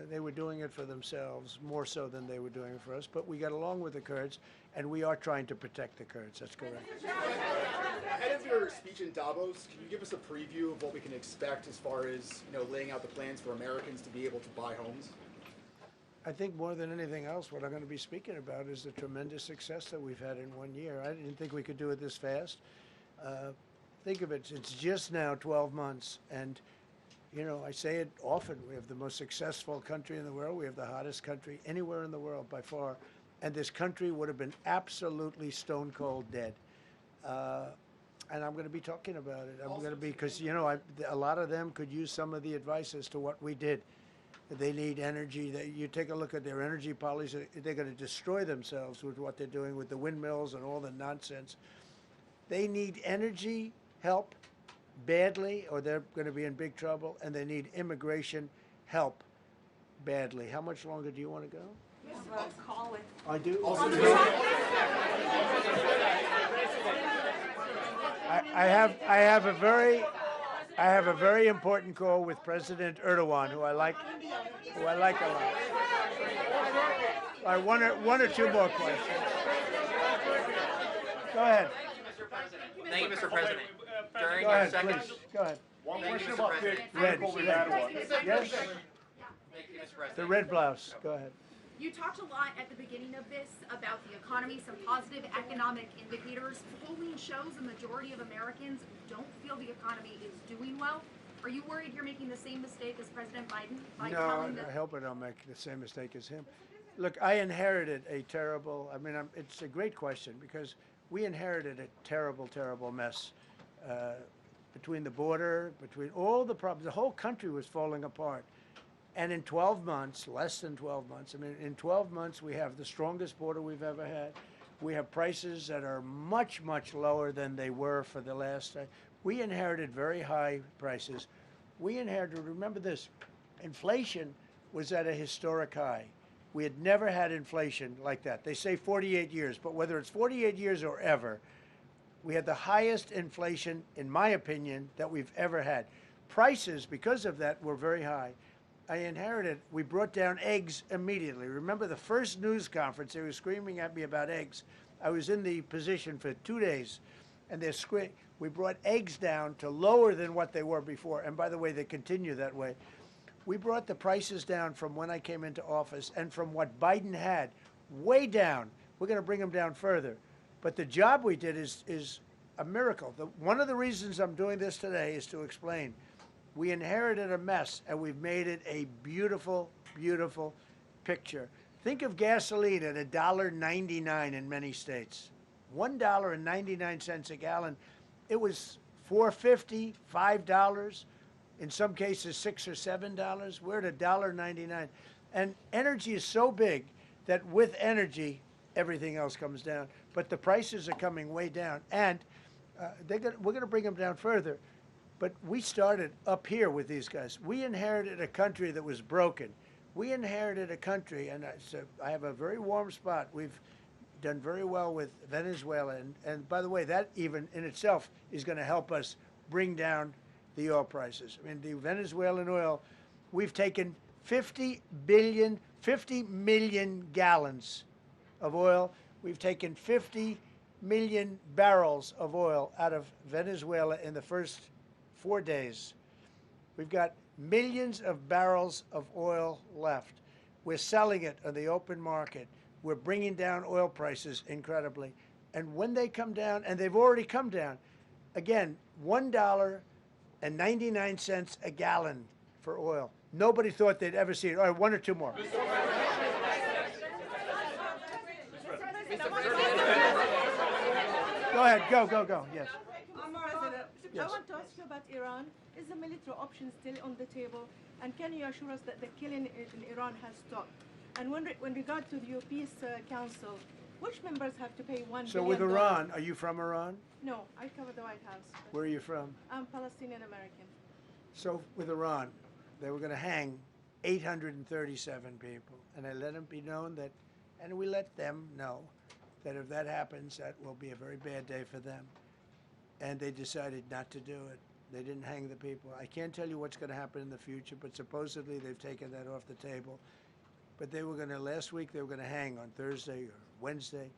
they were doing it for themselves, more so than they were doing it for us, but we got along with the Kurds, and we are trying to protect the Kurds, that's correct. Ahead of your speech in Davos, can you give us a preview of what we can expect as far as, you know, laying out the plans for Americans to be able to buy homes? I think more than anything else, what I'm going to be speaking about is the tremendous success that we've had in 1 year. I didn't think we could do it this fast. Think of it, it's just now 12 months, and you know, I say it often, we have the most successful country in the world, we have the hottest country anywhere in the world by far, and this country would have been absolutely stone cold dead. And I'm going to be talking about it. I'm going to be, because, you know, a lot of them could use some of the advice as to what we did. They need energy. You take a look at their energy policy, they're going to destroy themselves with what they're doing with the windmills and all the nonsense. They need energy help badly, or they're going to be in big trouble, and they need immigration help badly. How much longer do you want to go? Call it. I do. I have a very important call with President Erdogan, who I like a lot. All right, one or two more questions. Go ahead. Thank you, Mr. President. During Go your ahead, second, please. Go ahead. One Thank you, question Mr. about President. Red. Yes. Thank you, Mr. President. The red blouse. Go ahead. You talked a lot at the beginning of this about the economy, some positive economic indicators. Polling shows the majority of Americans don't feel the economy is doing well. Are you worried you're making the same mistake as President Biden by telling No, them? I hope I don't make the same mistake as him. Look, I inherited a terrible, it's a great question, because we inherited a terrible, terrible mess between the border, between all the problems. The whole country was falling apart. And in 12 months, less than 12 months, in 12 months, we have the strongest border we've ever had. We have prices that are much, much lower than they were for the last. We inherited very high prices. We inherited, remember this, inflation was at a historic high. We had never had inflation like that. They say 48 years, but whether it's 48 years or ever, we had the highest inflation, in my opinion, that we've ever had. Prices, because of that, were very high. I inherited, we brought down eggs immediately. Remember the first news conference, they were screaming at me about eggs. I was in the position for 2 days, and we brought eggs down to lower than what they were before. And by the way, they continue that way. We brought the prices down from when I came into office and from what Biden had, way down. We're going to bring them down further. But the job we did is a miracle. One of the reasons I'm doing this today is to explain. We inherited a mess, and we've made it a beautiful, beautiful picture. Think of gasoline at $1.99 in many states. $1.99 a gallon. It was $4.50, $5, in some cases $6 or $7. We're at $1.99. And energy is so big that with energy, everything else comes down. But the prices are coming way down, and we're going to bring them down further. But we started up here with these guys. We inherited a country that was broken. We inherited a country, and I have a very warm spot. We've done very well with Venezuela, and by the way, that even in itself is going to help us bring down the oil prices. I mean, the Venezuelan oil, we've taken 50 million gallons of oil. We've taken 50 million barrels of oil out of Venezuela in the first 4 days. We've got millions of barrels of oil left. We're selling it on the open market. We're bringing down oil prices incredibly. And when they come down, and they've already come down, again, $1.99 a gallon for oil. Nobody thought they'd ever see it. All right, one or two more. Go ahead, go, yes. I want to ask you about Iran. Is the military option still on the table? And can you assure us that the killing in Iran has stopped? And when regard to your peace council, which members have to pay $1 billion? So with Iran, are you from Iran? No, I cover the White House. Where are you from? I'm Palestinian American. So with Iran, they were going to hang 837 people, and I let them be known that, and we let them know that if that happens, that will be a very bad day for them. And they decided not to do it. They didn't hang the people. I can't tell you what's going to happen in the future, but supposedly they've taken that off the table. But they were going to, last week, they were going to hang on Thursday or Wednesday.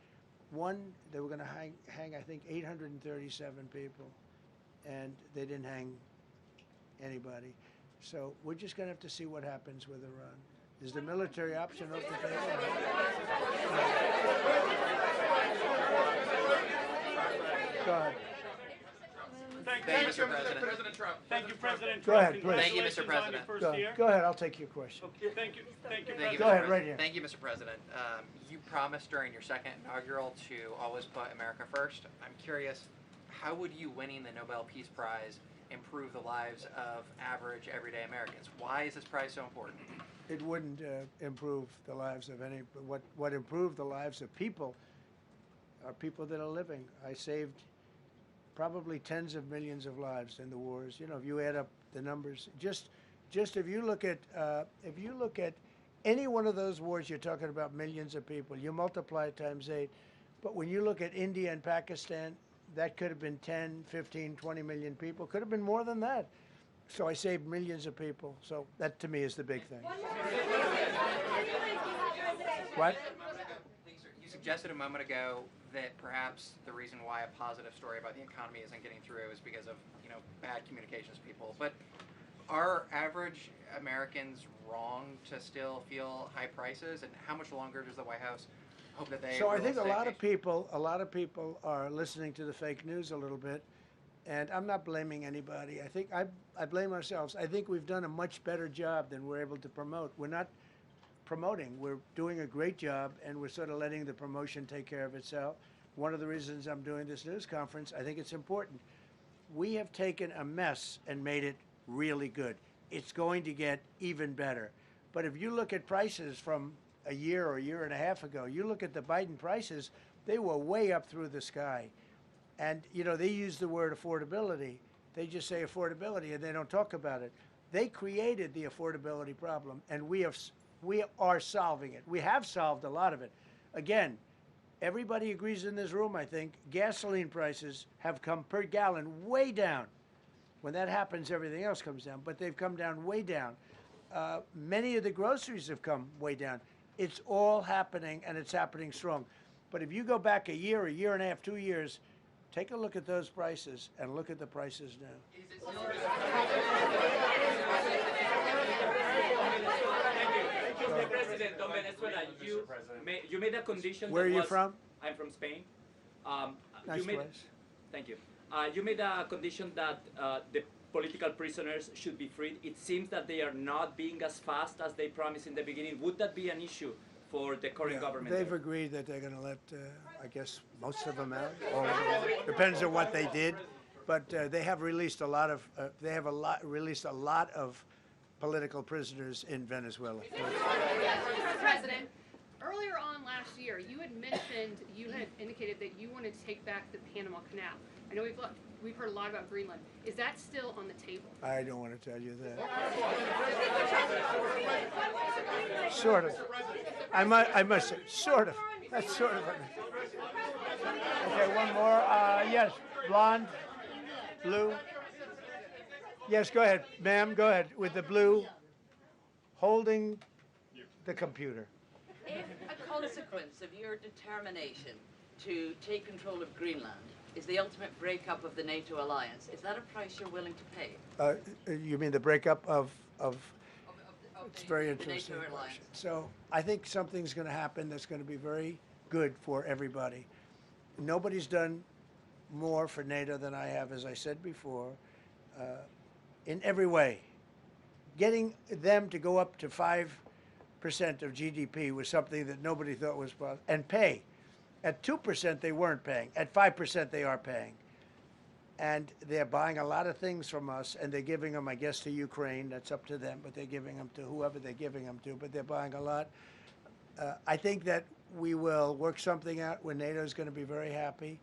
They were going to hang, I think, 837 people, and they didn't hang anybody. So we're just going to have to see what happens with Iran. Is the military option off the table? Go ahead. Thank you, Mr. President. President Trump. Thank you, President Trump. Go ahead, please. Thank you, Mr. President. Go ahead, I'll take your question. Okay, thank you, Thank you, Go Mr. ahead, President. right here. Thank you, Mr. President. You promised during your second inaugural to always put America first. I'm curious, how would you winning the Nobel Peace Prize improve the lives of average, everyday Americans? Why is this prize so important? It wouldn't improve the lives of any. What improved the lives of people are people that are living. I saved probably tens of millions of lives in the wars. You know, if you add up the numbers, just if you look at any one of those wars, you're talking about millions of people. You multiply it times 8. But when you look at India and Pakistan, that could have been 10, 15, 20 million people. Could have been more than that. So I saved millions of people. So that, to me, is the big thing. What? You suggested a moment ago that perhaps the reason why a positive story about the economy isn't getting through is because of, bad communications people. But are average Americans wrong to still feel high prices? And how much longer does the White House hope that they? So I think a lot of people are listening to the fake news a little bit, and I'm not blaming anybody. I think I blame ourselves. I think we've done a much better job than we're able to promote. We're not promoting. We're doing a great job, and we're sort of letting the promotion take care of itself. One of the reasons I'm doing this news conference, I think it's important. We have taken a mess and made it really good. It's going to get even better. But if you look at prices from a year or a year and a half ago, you look at the Biden prices, they were way up through the sky. And, they use the word affordability. They just say affordability, and they don't talk about it. They created the affordability problem, and we are solving it. We have solved a lot of it. Again, everybody agrees in this room, I think, gasoline prices have come per gallon way down. When that happens, everything else comes down, but they've come down way down. Many of the groceries have come way down. It's all happening, and it's happening strong. But if you go back a year and a half, 2 years, take a look at those prices and look at the prices now. Mr. President, on Venezuela, you made a condition. Where are you from? I'm from Spain. Nice place. Thank you. You made a condition that the political prisoners should be freed. It seems that they are not being as fast as they promised in the beginning. Would that be an issue for the current government? They've agreed that they're going to let, I guess, most of them out. All of them. Depends on what they did, but they have released a lot of. Released a lot of political prisoners in Venezuela. Mr. President, earlier on last year, you had mentioned, you had indicated that you wanted to take back the Panama Canal. I know we've heard a lot about Greenland. Is that still on the table? I don't want to tell you that. Sort of. I must say, sort of. That's sort of. Okay, one more. Yes, blonde, blue. Yes, go ahead, ma'am. Go ahead with the blue, holding the computer. If a consequence of your determination to take control of Greenland is the ultimate breakup of the NATO alliance, is that a price you're willing to pay? You mean the breakup of it's very the interesting. NATO alliance? Question. So I think something's going to happen that's going to be very good for everybody. Nobody's done more for NATO than I have, as I said before, in every way. Getting them to go up to 5% of GDP was something that nobody thought was possible, and pay. At 2%, they weren't paying. At 5%, they are paying. And they're buying a lot of things from us, and they're giving them, I guess, to Ukraine. That's up to them, but they're giving them to whoever they're giving them to, but they're buying a lot. I think that we will work something out where NATO is going to be very happy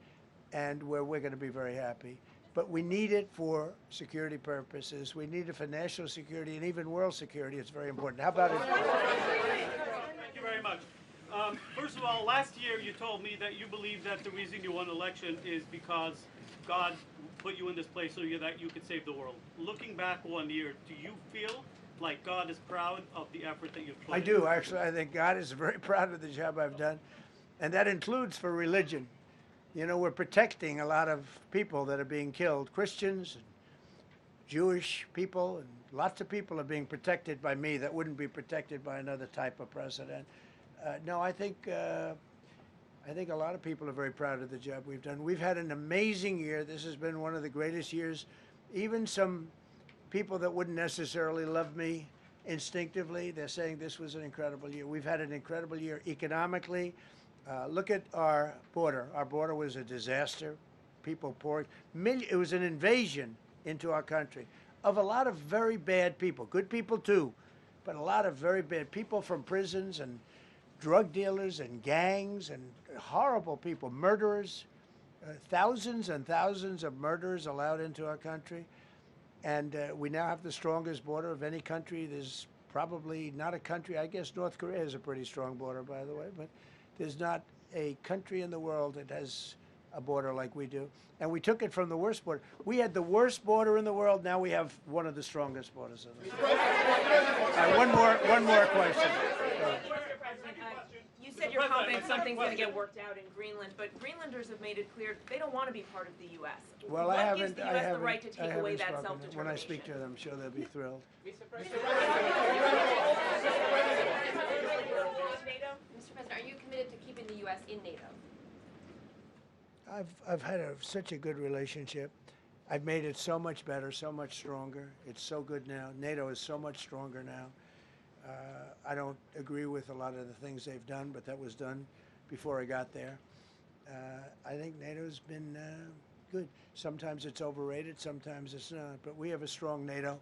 and where we're going to be very happy. But we need it for security purposes. We need it for national security and even world security. It's very important. How about it? Thank you very much. First of all, last year you told me that you believe that the reason you won the election is because God put you in this place so that you could save the world. Looking back 1 year, do you feel like God is proud of the effort that you've put in? I do, actually. I think God is very proud of the job I've done. And that includes for religion. You know, we're protecting a lot of people that are being killed. Christians, and Jewish people, and lots of people are being protected by me that wouldn't be protected by another type of president. No, I think a lot of people are very proud of the job we've done. We've had an amazing year. This has been one of the greatest years. Even some people that wouldn't necessarily love me instinctively, they're saying this was an incredible year. We've had an incredible year economically. Look at our border. Our border was a disaster. People poured. It was an invasion into our country of a lot of very bad people. Good people too, but a lot of very bad people from prisons and drug dealers and gangs and horrible people, murderers, thousands and thousands of murderers allowed into our country. And we now have the strongest border of any country. There's probably not a country, I guess North Korea has a pretty strong border, by the way, but there's not a country in the world that has a border like we do. And we took it from the worst border. We had the worst border in the world. Now we have one of the strongest borders in the world. One more question. You said you're confident something's going to get worked out in Greenland, but Greenlanders have made it clear they don't want to be part of the U.S. Well, what gives the U.S. the right to take away that spoken. self-determination? When I speak to them, I'm sure they'll be thrilled. Mr. President, are you committed to keeping the U.S. in NATO? I've had such a good relationship. I've made it so much better, so much stronger. It's so good now. NATO is so much stronger now. I don't agree with a lot of the things they've done, but that was done before I got there. I think NATO's been good. Sometimes it's overrated, sometimes it's not. But we have a strong NATO.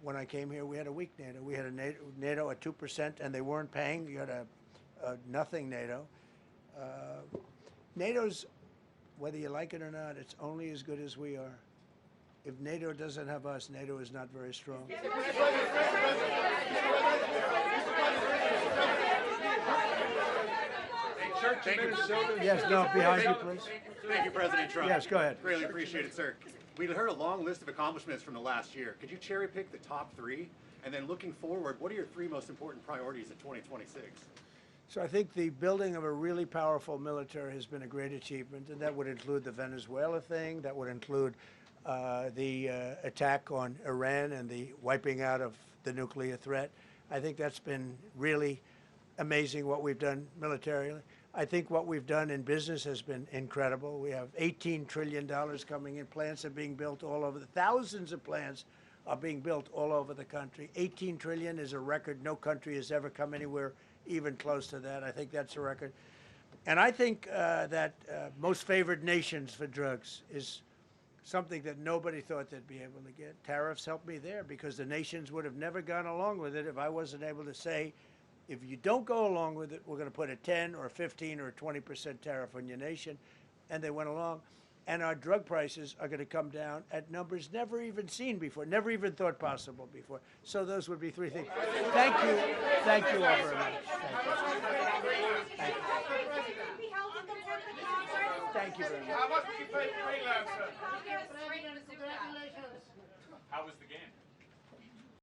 When I came here, we had a weak NATO. We had a NATO at 2%, and they weren't paying. You had a nothing NATO. NATO's, whether you like it or not, it's only as good as we are. If NATO doesn't have us, NATO is not very strong. Thank you. Yes, no, behind you, please. Thank you, President Trump. Yes, go ahead. Really appreciate it, sir. We heard a long list of accomplishments from the last year. Could you cherry pick the top 3? And then looking forward, what are your 3 most important priorities in 2026? So I think the building of a really powerful military has been a great achievement, and that would include the Venezuela thing. That would include the attack on Iran and the wiping out of the nuclear threat. I think that's been really amazing what we've done militarily. I think what we've done in business has been incredible. We have $18 trillion coming in. Plants are being built all over. Thousands of plants are being built all over the country. 18 trillion is a record. No country has ever come anywhere even close to that. I think that's a record. And I think that most favored nations for drugs is something that nobody thought they'd be able to get. Tariffs helped me there because the nations would have never gone along with it if I wasn't able to say If you don't go along with it, we're going to put a 10 or a 15 or a 20% tariff on your nation. And they went along. And our drug prices are going to come down at numbers never even seen before, never even thought possible before. So those would be three things. Thank you. Thank you all very much. Thank you very much. How much did you pay for Greenland, sir? How was the game?